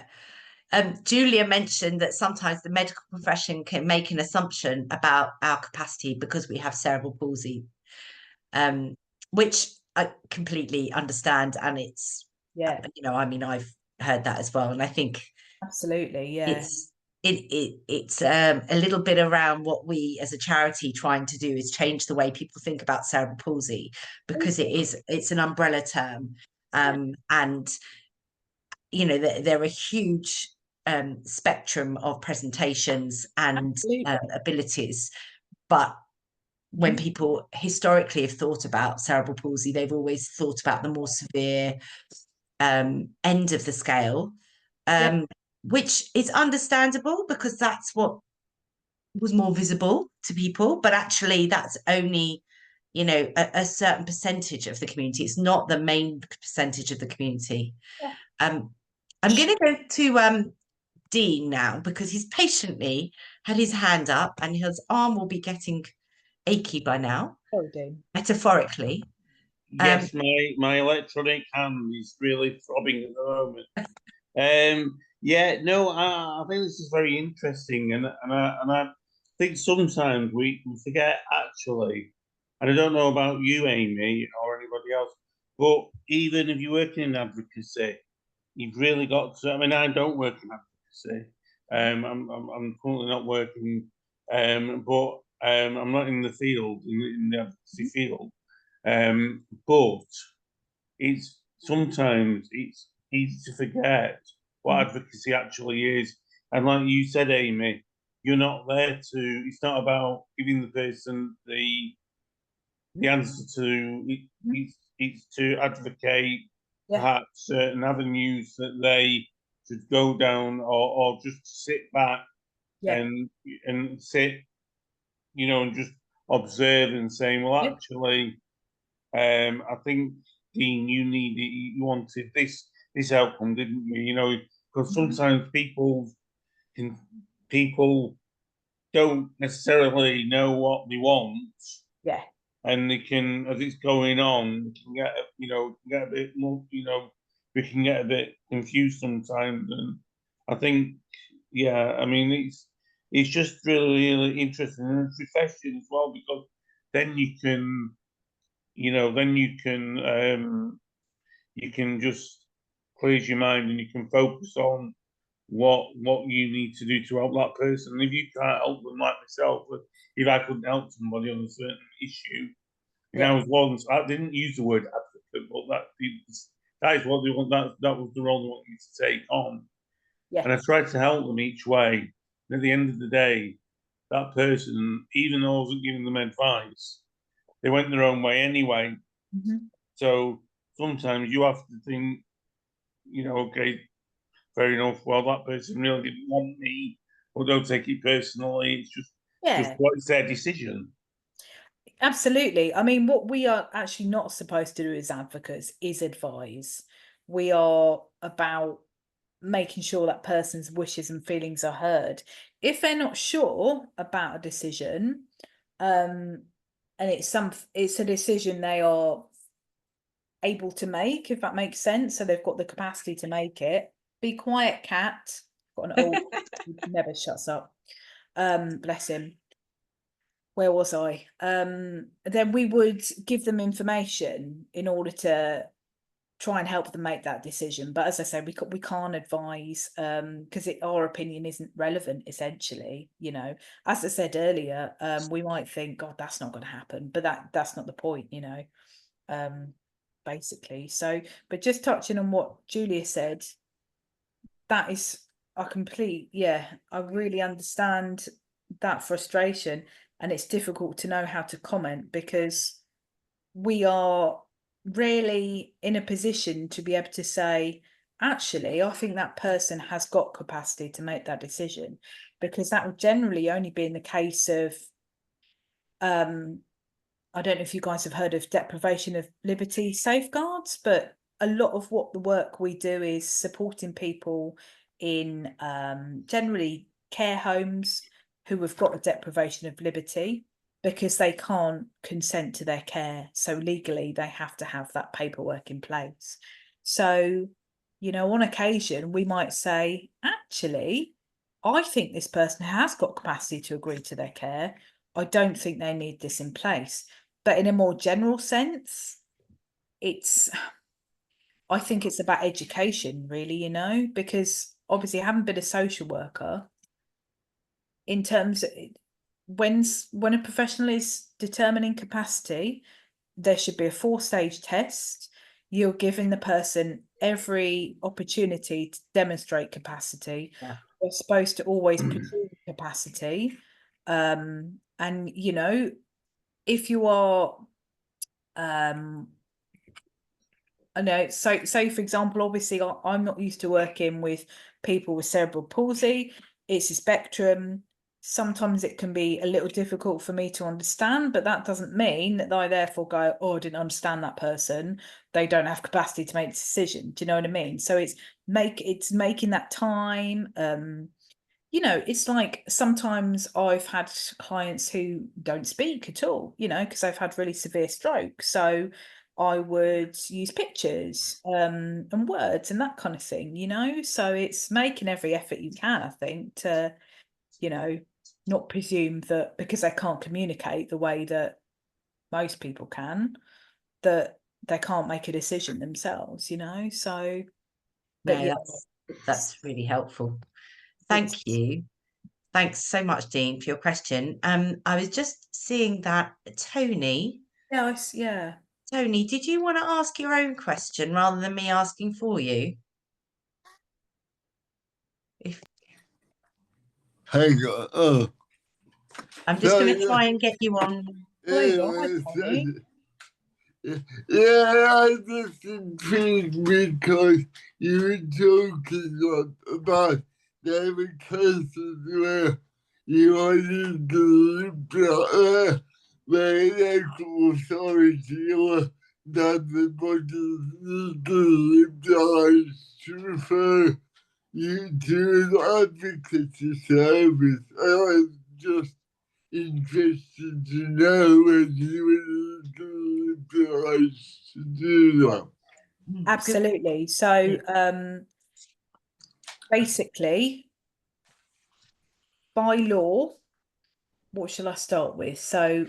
Julia mentioned that sometimes the medical profession can make an assumption about our capacity because we have cerebral palsy, um, which I completely understand. And it's, Yeah, I mean, I've heard that as well. And I think absolutely. Yeah. it's it's a little bit around what we as a charity trying to do is change the way people think about cerebral palsy, because it's an umbrella term, and there are a huge spectrum of presentations and Absolutely. abilities, but when Mhm. people historically have thought about cerebral palsy, they've always thought about the more severe end of the scale, Yeah. which is understandable because that's what was more visible to people. But actually, that's only a certain percentage of the community. It's not the main percentage of the community. Yeah. Um, I'm going to go to Dean now because he's patiently had his hand up and his arm will be getting achy by now, Sorry, Dean. metaphorically. Um, Yes, my electronic hand is really throbbing at the moment. Yeah, no, I think this is very interesting, and I think sometimes we forget actually, and I don't know about you, Amy, or anybody else, but even if you're working in advocacy, you've really got to. I mean, I don't work in advocacy. I'm currently not working, but I'm not in the field in the advocacy field. But it's sometimes it's easy to forget what advocacy actually is. And like you said, Amy, you're not there to. It's not about giving the person the answer to. It's to advocate perhaps certain avenues that they should go down, or just sit back and sit, and just observe and saying, well, actually, I think, Dean, you wanted this outcome, didn't you? Because sometimes people don't necessarily know what they want, and they can, as it's going on, can get a bit more, we can get a bit confused sometimes. And I think, yeah, I mean, it's just really interesting, and it's refreshing as well, because then you can, you can just clear your mind, and you can focus on what you need to do to help that person. And if you can't help them, like myself, if I couldn't help somebody on a certain issue, and I was once, I didn't use the word advocate, but that is what they want. That was the role they want me to take on. And I tried to help them each way. And at the end of the day, that person, even though I wasn't giving them advice, they went their own way anyway. So sometimes you have to think, okay, fair enough. Well, that person really didn't want me, or don't take it personally. It's just what is their decision. Absolutely. I mean, what we are actually not supposed to do as advocates is advise. We are about making sure that person's wishes and feelings are heard. If they're not sure about a decision, and it's a decision they are able to make, if that makes sense, so they've got the capacity to make it. Be quiet, cat. Got an old never shuts up. Bless him. Where was I? Then we would give them information in order to try and help them make that decision. But as I say, we can't advise, because our opinion isn't relevant, essentially. As I said earlier, we might think, God, that's not going to happen, but that's not the point, basically. So, but just touching on what Julia said, that is a complete, I really understand that frustration, and it's difficult to know how to comment, because we are really in a position to be able to say, actually, I think that person has got capacity to make that decision, because that would generally only be in the case of, I don't know if you guys have heard of deprivation of liberty safeguards, but a lot of what the work we do is supporting people in generally care homes who have got a deprivation of liberty, because they can't consent to their care. So legally, they have to have that paperwork in place. So, on occasion, we might say, actually, I think this person has got capacity to agree to their care. I don't think they need this in place. But in a more general sense, I think it's about education, really, because obviously I haven't been a social worker. In terms of when a professional is determining capacity, there should be a 4-stage test. You're giving the person every opportunity to demonstrate capacity. We're supposed to always pursue capacity. And, if you are, I know, so for example, obviously I'm not used to working with people with cerebral palsy. It's a spectrum. Sometimes it can be a little difficult for me to understand, but that doesn't mean that I therefore go, oh, I didn't understand that person. They don't have capacity to make a decision. Do you know what I mean? So it's making that time. It's like sometimes I've had clients who don't speak at all, because they've had really severe stroke. So I would use pictures and words and that kind of thing, So it's making every effort you can, I think, to, not presume that because they can't communicate the way that most people can, that they can't make a decision themselves, you know. So, but No, yeah, that's really helpful. Thank you. Thanks so much, Dean, for your question. I was just seeing that Tony, yeah. Tony, did you want to ask your own question rather than me asking for you? If Hang on. Oh, I'm just going to try and get you on. yeah, I just intrigued because you were talking about there were cases where you wanted to live where local authority or that the body legally to refer you to an advocacy service. I was just interested to know whether you were authorized to do that. Absolutely. So basically, by law, what shall I start with? So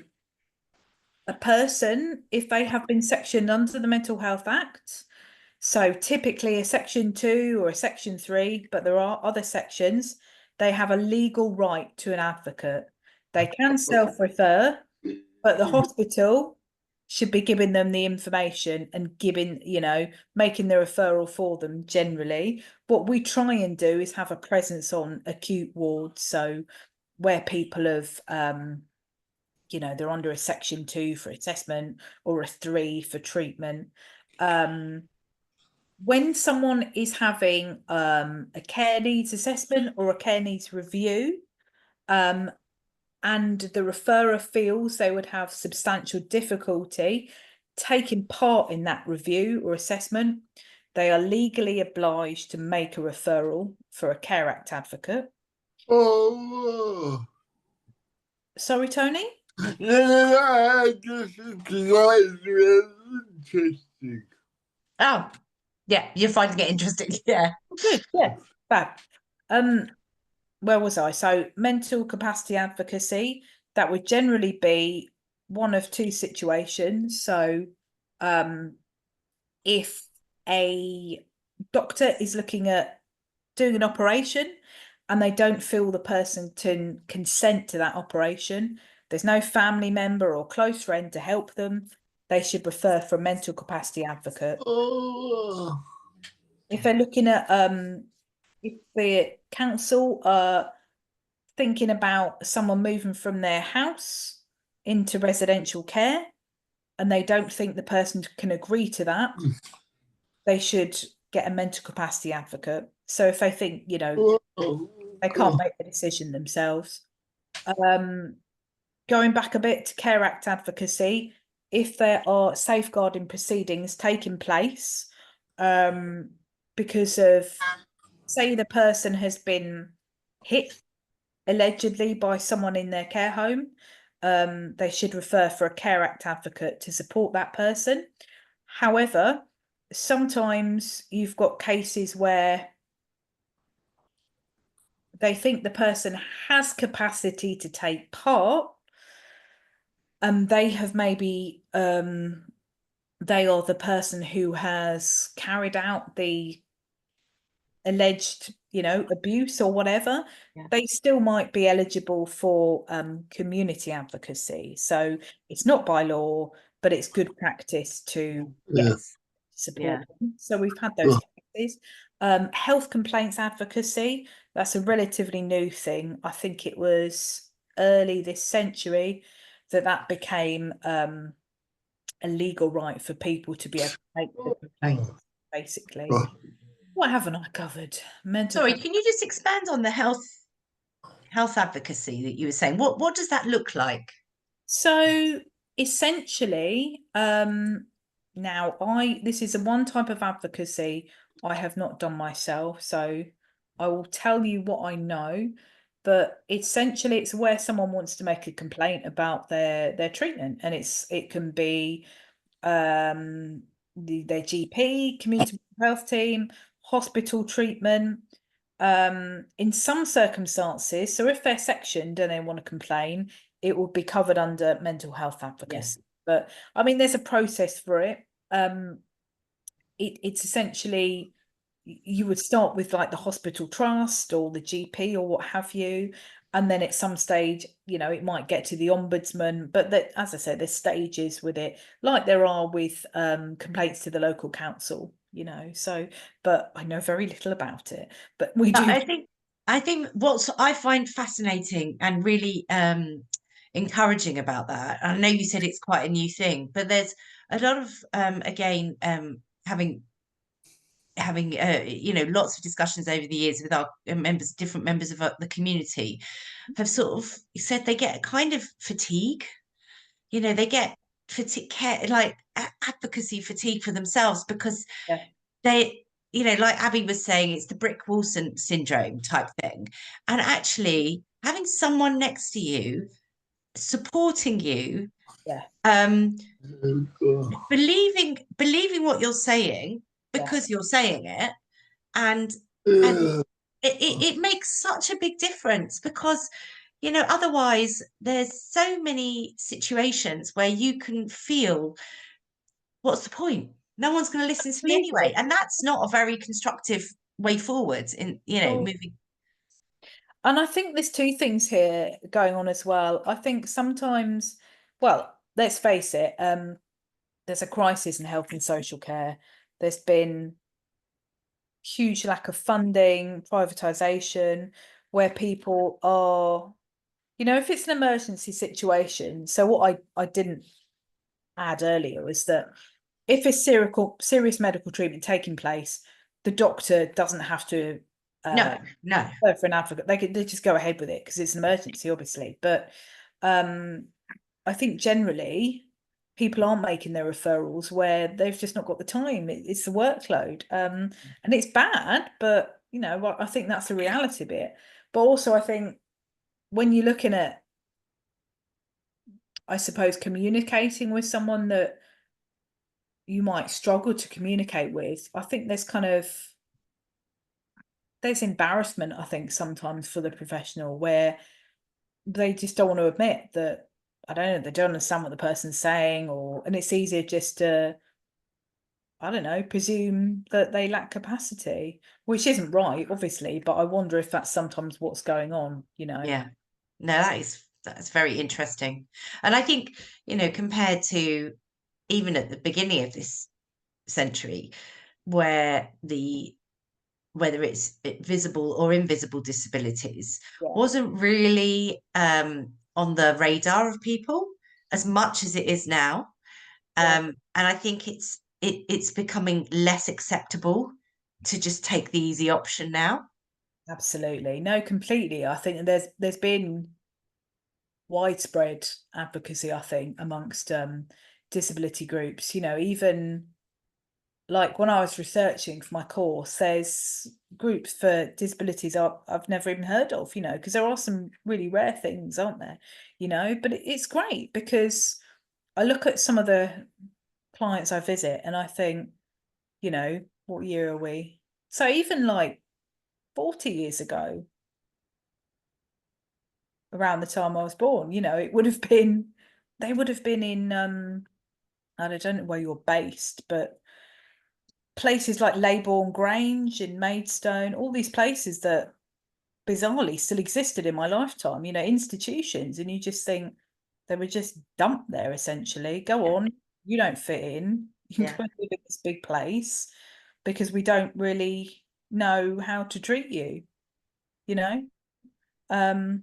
a person, if they have been sectioned under the Mental Health Act, so typically a section 2 or a section 3, but there are other sections, they have a legal right to an advocate. They can self-refer, but the hospital should be giving them the information and giving, you know, making the referral for them generally. What we try and do is have a presence on acute wards, so where people have you know, they're under a section 2 for assessment or a 3 for treatment. When someone is having a care needs assessment or a care needs review, and the referrer feels they would have substantial difficulty taking part in that review or assessment, they are legally obliged to make a referral for a Care Act advocate. Oh, Sorry, Tony? yeah, I just think it's really interesting. Oh, yeah, you're finding it interesting. Yeah. Good, yeah, fab. Where was I? So mental capacity advocacy, that would generally be one of two situations. So if a doctor is looking at doing an operation and they don't feel the person can consent to that operation, there's no family member or close friend to help them, they should refer for a mental capacity advocate. Oh, If they're looking at if the council are thinking about someone moving from their house into residential care and they don't think the person can agree to that, they should get a mental capacity advocate. So if they think, you know, they can't make the decision themselves. Going back a bit to Care Act advocacy, if there are safeguarding proceedings taking place because of, say, the person has been hit allegedly by someone in their care home, they should refer for a Care Act advocate to support that person. However, sometimes you've got cases where they think the person has capacity to take part and they have maybe they are the person who has carried out the alleged, you know, abuse or whatever, they still might be eligible for community advocacy. So it's not by law, but it's good practice to support them. So we've had those cases. Health complaints advocacy, that's a relatively new thing. I think it was early this century that became a legal right for people to be able to make the complaints, basically. What haven't I covered? Sorry, can you just expand on the health advocacy that you were saying? What does that look like? So essentially, now this is a one type of advocacy I have not done myself, so I will tell you what I know. But essentially, it's where someone wants to make a complaint about their treatment, and it can be their GP, community health team, hospital treatment. in some circumstances, so if they're sectioned and they want to complain, it will be covered under mental health advocacy. But I mean, there's a process for it. It's essentially, you would start with like the hospital trust or the GP or what have you, and then at some stage, you know, it might get to the ombudsman. But that, as I said, there's stages with it, like there are with complaints to the local council, you know. So, but I know very little about it. But we But do. I think what I find fascinating and really encouraging about that, I know you said it's quite a new thing, but there's a lot of again having you know, lots of discussions over the years with our members, different members of the community have sort of said they get a kind of fatigue. You know, they get fatigue, like advocacy fatigue for themselves, because Yeah. they, you know, like Abby was saying, it's the brick wall syndrome type thing. And actually having someone next to you supporting you, Yeah. believing what you're saying because you're saying it, and it makes such a big difference, because you know, otherwise there's so many situations where you can feel, what's the point? No one's going to listen to me anyway, and that's not a very constructive way forward in, you know, moving. And I think there's two things here going on as well. I think sometimes, well, let's face it, there's a crisis in health and social care. There's been huge lack of funding, privatization, where people are, you know, if it's an emergency situation. So what I didn't add earlier was that if it's serious medical treatment taking place, the doctor doesn't have to No. go for an advocate. They just go ahead with it because it's an emergency, obviously. But I think generally people aren't making their referrals where they've just not got the time. It's the workload, and it's bad. But you know, I think that's the reality bit. But also, I think when you're looking at, I suppose, communicating with someone that you might struggle to communicate with, I think there's embarrassment, I think, sometimes for the professional, where they just don't want to admit that, I don't know, they don't understand what the person's saying, and it's easier just to, I don't know, presume that they lack capacity, which isn't right, obviously, but I wonder if that's sometimes what's going on, you know. Yeah. No, that's very interesting. And I think, you know, compared to even at the beginning of this century, where whether it's visible or invisible disabilities wasn't really on the radar of people as much as it is now. And I think it's becoming less acceptable to just take the easy option now. Absolutely. No, completely. I think there's been widespread advocacy, I think, amongst disability groups, you know, even like when I was researching for my course, there's groups for disabilities I've never even heard of, you know, because there are some really rare things, aren't there? You know, but it's great because I look at some of the clients I visit and I think, you know, what year are we? So even like 40 years ago, around the time I was born, you know, they would have been in I don't know where you're based, but places like Leybourne Grange in Maidstone, all these places that bizarrely still existed in my lifetime, you know, institutions, and you just think they were just dumped there essentially. Go on, you don't fit in. You can live in this big place because we don't really know how to treat you, you know. And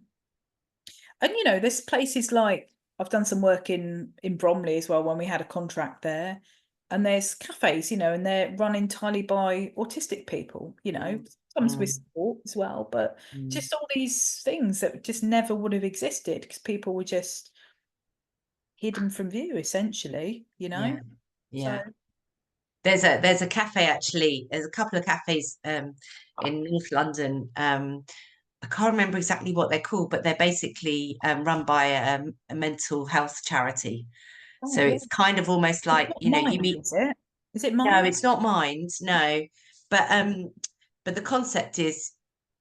you know, there's places like, I've done some work in Bromley as well when we had a contract there, and there's cafes, you know, and they're run entirely by autistic people, you know, sometimes with support as well, but just all these things that just never would have existed because people were just hidden from view, essentially, you know. Yeah. So There's a cafe, actually. There's a couple of cafes in North London. I can't remember exactly what they're called, but they're basically run by a mental health charity. So it's kind of almost like, you know, you Mind, meet. is it? Is it No, Mind? it's not Mind. No, but the concept is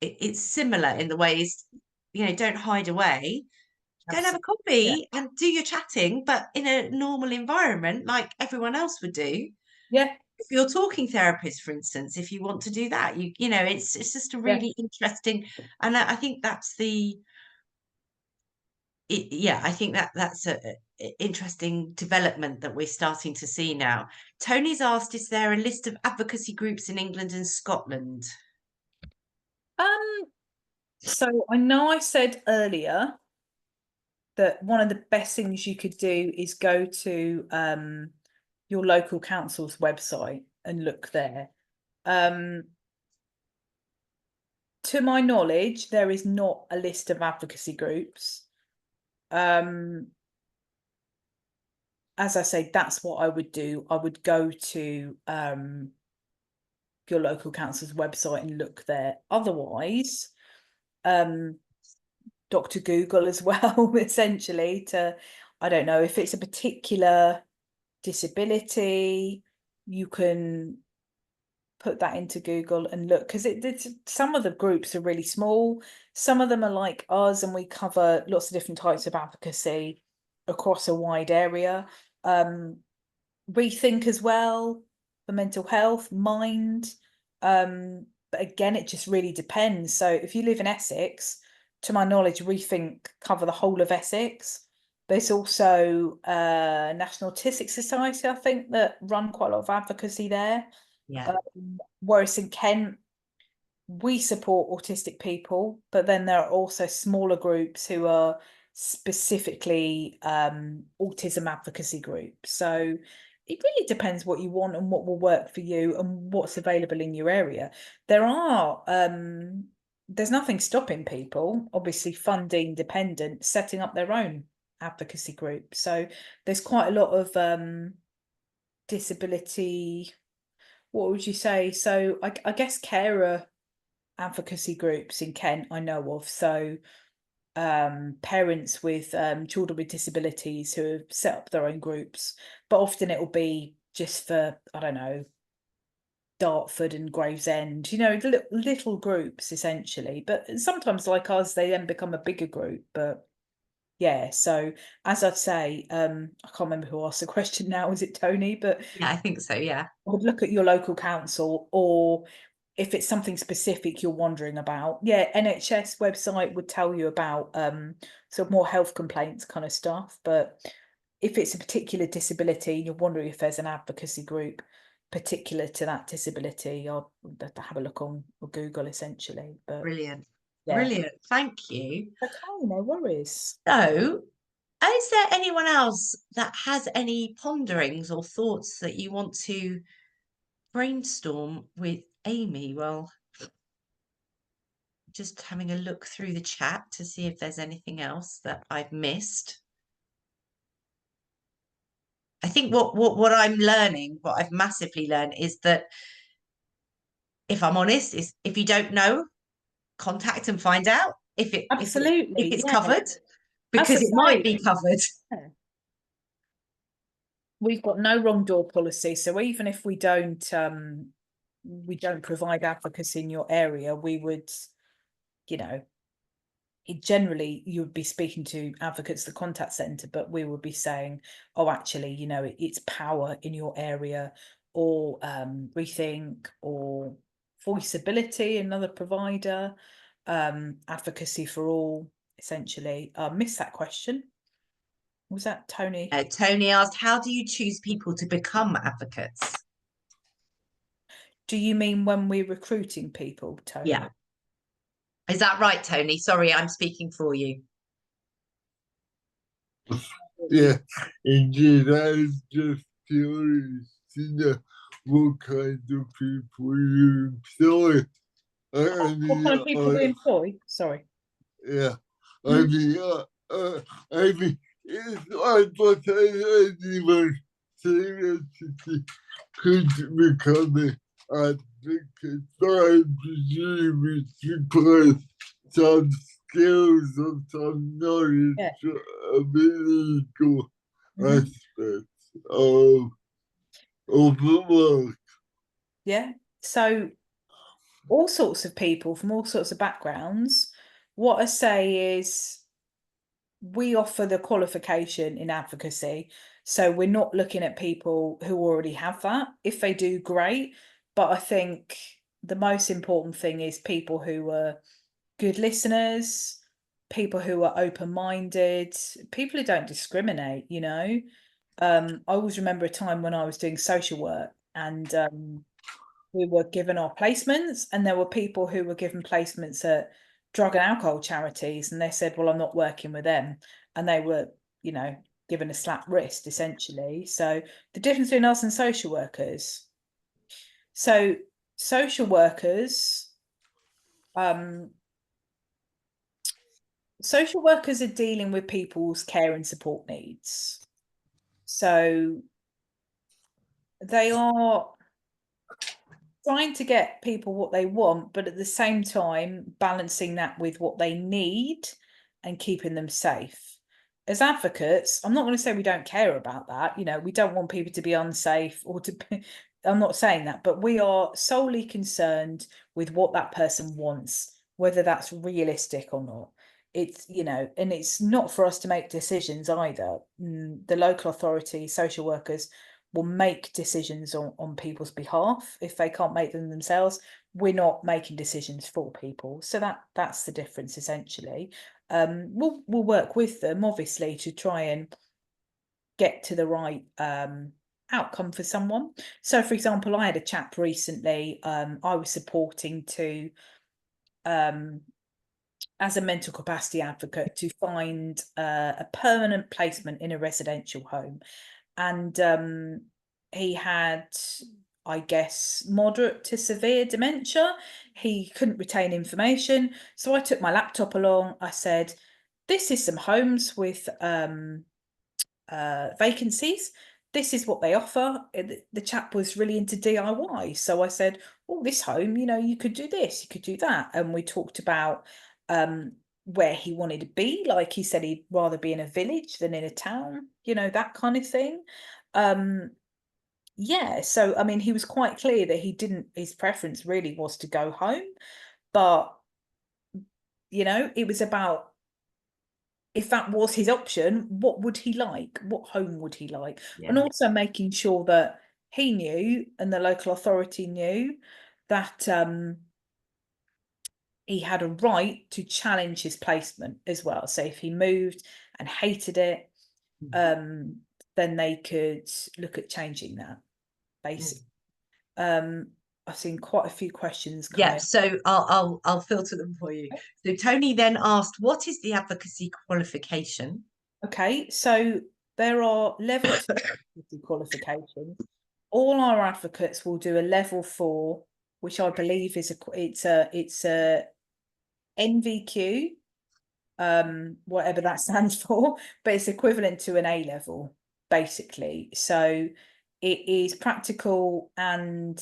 it's similar in the ways, you know, don't hide away. Go and have a Absolutely. coffee and do your chatting, but in a normal environment like everyone else would do. Yeah. If you're talking therapist, for instance, if you want to do that, you know, it's just a Yeah. really interesting, and I think that's yeah, I think that's a interesting development that we're starting to see now. Tony's asked, is there a list of advocacy groups in England and Scotland? So I know I said earlier that one of the best things you could do is go to your local council's website and look there. To my knowledge, there is not a list of advocacy groups. As I say, that's what I would do. I would go to your local council's website and look there. Otherwise, Dr. Google as well, essentially, to, I don't know, if it's a particular disability, you can put that into Google and look, because some of the groups are really small, some of them are like us, and we cover lots of different types of advocacy across a wide area. Rethink as well for mental health, mind. But again, it just really depends. So if you live in Essex, to my knowledge, Rethink cover the whole of Essex. There's also National Autistic Society, I think, that run quite a lot of advocacy there. Yeah. Whereas in Kent, we support autistic people, but then there are also smaller groups who are specifically autism advocacy groups. So it really depends what you want and what will work for you and what's available in your area. There's nothing stopping people, obviously funding dependent, setting up their own advocacy group. So there's quite a lot of disability, what would you say? So I guess carer advocacy groups in Kent I know of. So parents with children with disabilities who have set up their own groups, but often it will be just for, I don't know, Dartford and Gravesend, you know, the little groups essentially. But sometimes like us, they then become a bigger group. But yeah, so as I say, I can't remember who asked the question now, is it Tony? But Yeah, I think so, yeah. I would look at your local council, or if it's something specific you're wondering about, yeah, NHS website would tell you about sort of more health complaints kind of stuff. But if it's a particular disability and you're wondering if there's an advocacy group particular to that disability, I'll have a look on Google essentially. But Brilliant. yeah. Brilliant. Thank you. Okay, no worries. So, is there anyone else that has any ponderings or thoughts that you want to brainstorm with Amy? Well, just having a look through the chat to see if there's anything else that I've missed. I think what I'm learning, what I've massively learned, is that, if I'm honest, is if you don't know, contact and find out if Absolutely, it's yeah. covered, As because I it might say, be covered. We've got no wrong door policy, so even if we don't provide advocacy in your area, we would, you know, generally you would be speaking to advocates, the contact centre, but we would be saying, oh, actually, you know, it's power in your area, or Rethink, or Voiceability, another provider, Advocacy for All, essentially. Missed that question. Was that Tony? Tony asked, how do you choose people to become advocates? Do you mean when we're recruiting people, Tony? Yeah. Is that right, Tony? Sorry, I'm speaking for you. Yeah, indeed, I was just curious to know what kind of people you employ. What kind of people we employ? Sorry. Yeah, I mean, it's not what anyone theoretically could become an advocate, but I presume it's because some skills or some knowledge of the legal aspects of the work. Yeah. So all sorts of people from all sorts of backgrounds. What I say is we offer the qualification in advocacy. So we're not looking at people who already have that. If they do, great. But I think the most important thing is people who are good listeners, people who are open-minded, people who don't discriminate, you know. I always remember a time when I was doing social work and we were given our placements, and there were people who were given placements at drug and alcohol charities, and they said, well, I'm not working with them, and they were, you know, given a slap wrist essentially. So the difference between us and social workers, so social workers social workers are dealing with people's care and support needs, so they are trying to get people what they want, but at the same time balancing that with what they need and keeping them safe. As advocates, I'm not going to say we don't care about that. You know, we don't want people to be unsafe or to be, I'm not saying that, but we are solely concerned with what that person wants, whether that's realistic or not. It's, you know, and it's not for us to make decisions either. The local authority, social workers will make decisions on people's behalf. If they can't make them themselves, we're not making decisions for people. So that's the difference essentially. We'll work with them obviously to try and get to the right outcome for someone. So for example, I had a chap recently I was supporting to as a mental capacity advocate to find a permanent placement in a residential home. And he had, I guess, moderate to severe dementia. He couldn't retain information. So I took my laptop along. I said, this is some homes with vacancies. This is what they offer. The chap was really into DIY. So I said, oh, this home, you know, you could do this, you could do that. And we talked about where he wanted to be. Like he said, he'd rather be in a village than in a town, you know, that kind of thing. Yeah, so I mean, he was quite clear that he didn't, his preference really was to go home. But, you know, it was about, if that was his option, what would he like? What home would he like? And also making sure that he knew and the local authority knew that he had a right to challenge his placement as well. So if he moved and hated it, then they could look at changing that, basically. I've seen quite a few questions come in. So I'll filter them for you. So Tony then asked, what is the advocacy qualification? Okay, so there are level 2 qualifications. All our advocates will do a level 4, which I believe is it's a NVQ, whatever that stands for, but it's equivalent to an A level, basically. So it is practical and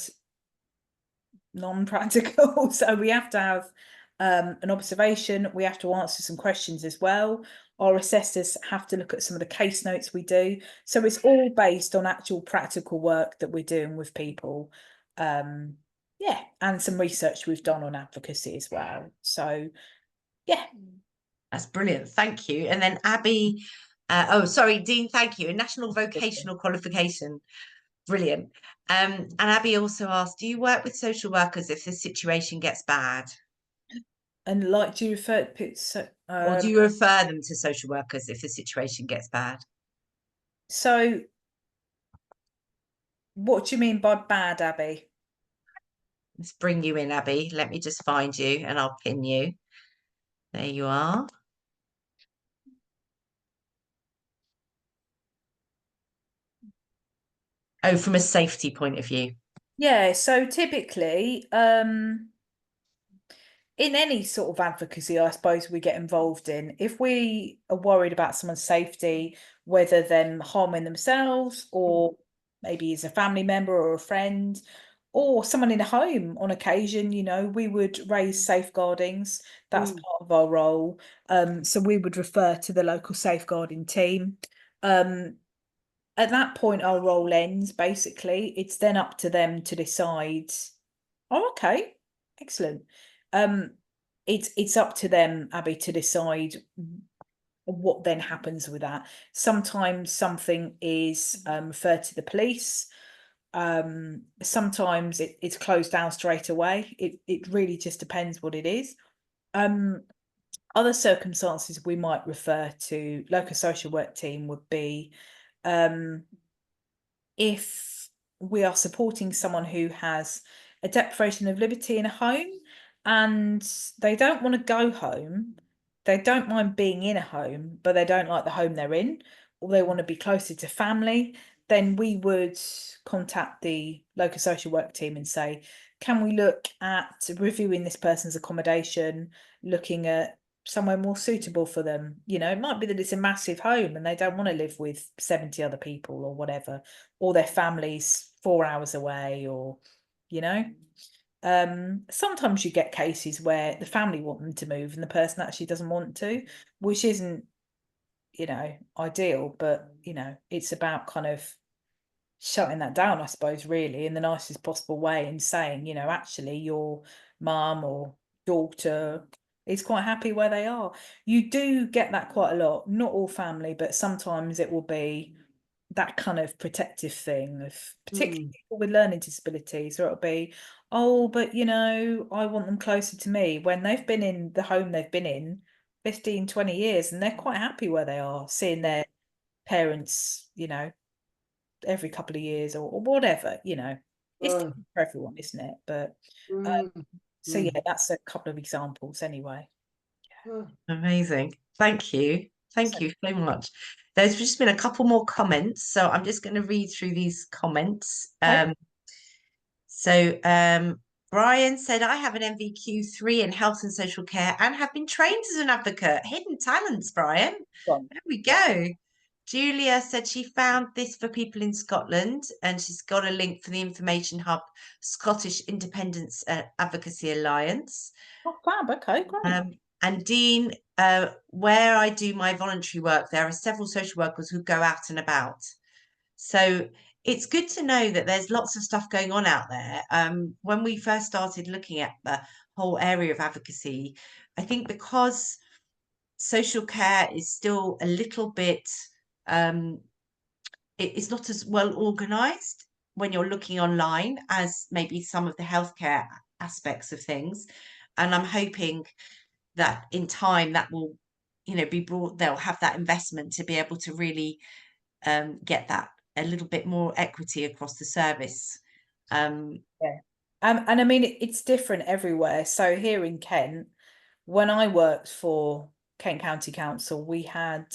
non-practical. So we have to have an observation. We have to answer some questions as well. Our assessors have to look at some of the case notes we do. So it's all based on actual practical work that we're doing with people. Yeah, and some research we've done on advocacy as well. So yeah. That's brilliant. Thank you. And then Abby, oh, sorry, Dean, thank you. A national vocational qualification. Brilliant. And Abby also asked, do you work with social workers if the situation gets bad? And like, do you refer or do you refer them to social workers if the situation gets bad? So what do you mean by bad, Abby? Let's bring you in, Abby. Let me just find you and I'll pin you. There you are. Oh, from a safety point of view. Yeah, so typically, in any sort of advocacy, I suppose we get involved in, if we are worried about someone's safety, whether them harming themselves or maybe as a family member or a friend or someone in a home on occasion, you know, we would raise safeguardings. That's part of our role. So we would refer to the local safeguarding team. At that point, our role ends, basically. It's then up to them to decide, oh, okay, Excellent. It's up to them, Abby, to decide what then happens with that. Sometimes something is referred to the police. Sometimes it's closed down straight away. It really just depends what it is. Other circumstances we might refer to local social work team would be if we are supporting someone who has a deprivation of liberty in a home and they don't want to go home, they don't mind being in a home, but they don't like the home they're in, or they want to be closer to family, then we would contact the local social work team and say, can we look at reviewing this person's accommodation, looking at somewhere more suitable for them? You know, it might be that it's a massive home and they don't want to live with 70 other people or whatever, or their family's 4 hours away, or, you know. Sometimes you get cases where the family want them to move and the person actually doesn't want to, which isn't, you know, ideal, but, you know, it's about kind of shutting that down, I suppose, really, in the nicest possible way, and saying, you know, actually your mum or daughter is quite happy where they are. You do get that quite a lot, not all family, but sometimes it will be that kind of protective thing of particularly people with learning disabilities, or it'll be, oh, but you know, I want them closer to me, when they've been in the home they've been in 15, 20 years and they're quite happy where they are, seeing their parents, you know, every couple of years, or whatever, you know. It's different for everyone, isn't it? But so yeah, that's a couple of examples anyway. Amazing. Thank you. Thank you so much. There's just been a couple more comments, so I'm just going to read through these comments. Okay. Brian said, I have an MVQ3 in health and social care and have been trained as an advocate. Hidden talents, Brian. There we go. Julia said she found this for people in Scotland, and she's got a link for the Information Hub Scottish Independence Advocacy Alliance. Oh, fab. Okay, great. And Dean, where I do my voluntary work, there are several social workers who go out and about. So it's good to know that there's lots of stuff going on out there. When we first started looking at the whole area of advocacy, I think because social care is still a little bit, it's not as well organised when you're looking online as maybe some of the healthcare aspects of things. And I'm hoping that in time that will, you know, be brought, they'll have that investment to be able to really get that a little bit more equity across the service. And I mean, it's different everywhere. So here in Kent, when I worked for Kent County Council, we had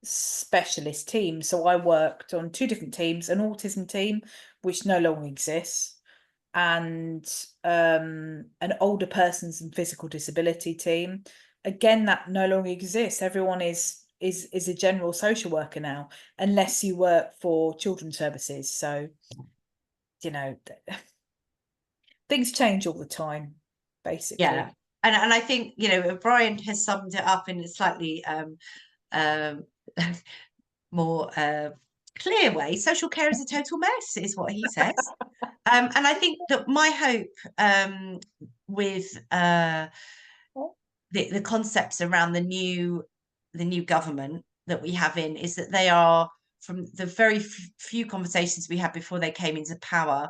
specialist teams. So I worked on 2 different teams, an autism team, which no longer exists, and an older persons and physical disability team. Again, that no longer exists. Everyone is a general social worker now, unless you work for children's services. So, you know, things change all the time, basically. Yeah. And I think, you know, Brian has summed it up in a slightly more clear way. Social care is a total mess, is what he says. And I think that my hope with the concepts around the new government that we have in is that they are, from the very few conversations we had before they came into power,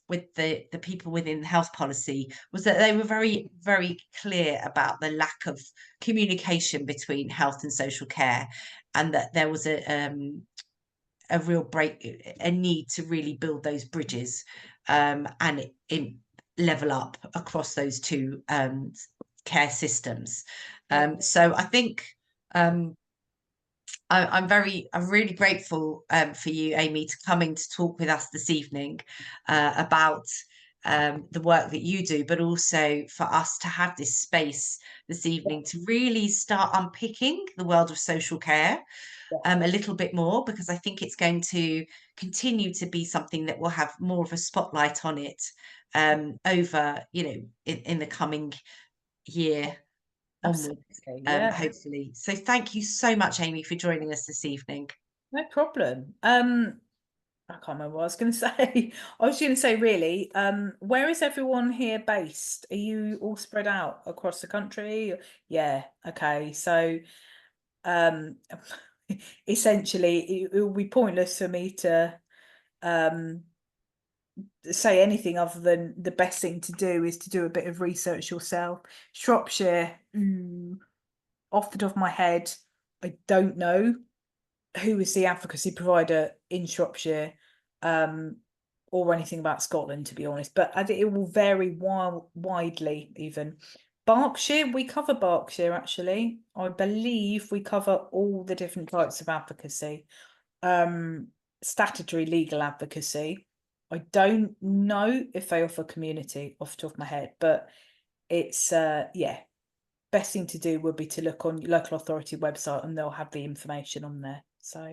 with the people within health policy, was that they were very, very clear about the lack of communication between health and social care, and that there was a real a need to really build those bridges and level up across those two care systems. So I think I'm really grateful for you, Amy, to coming to talk with us this evening about the work that you do, but also for us to have this space this evening to really start unpicking the world of social care a little bit more, because I think it's going to continue to be something that will have more of a spotlight on it over, you know, in the coming year onward, hopefully. So thank you so much, Amy, for joining us this evening. No problem. I can't remember what I was going to say. I was going to say, really, where is everyone here based? Are you all spread out across the country? Yeah, okay. So, essentially, it will be pointless for me to say anything other than the best thing to do is to do a bit of research yourself. Shropshire, off the top of my head, I don't know who is the advocacy provider in Shropshire, or anything about Scotland, to be honest. But I think it will vary widely. Even Berkshire, we cover Berkshire actually. I believe we cover all the different types of advocacy. Statutory legal advocacy. I don't know if they offer community off the top of my head, but it's yeah. Best thing to do would be to look on your local authority website and they'll have the information on there. So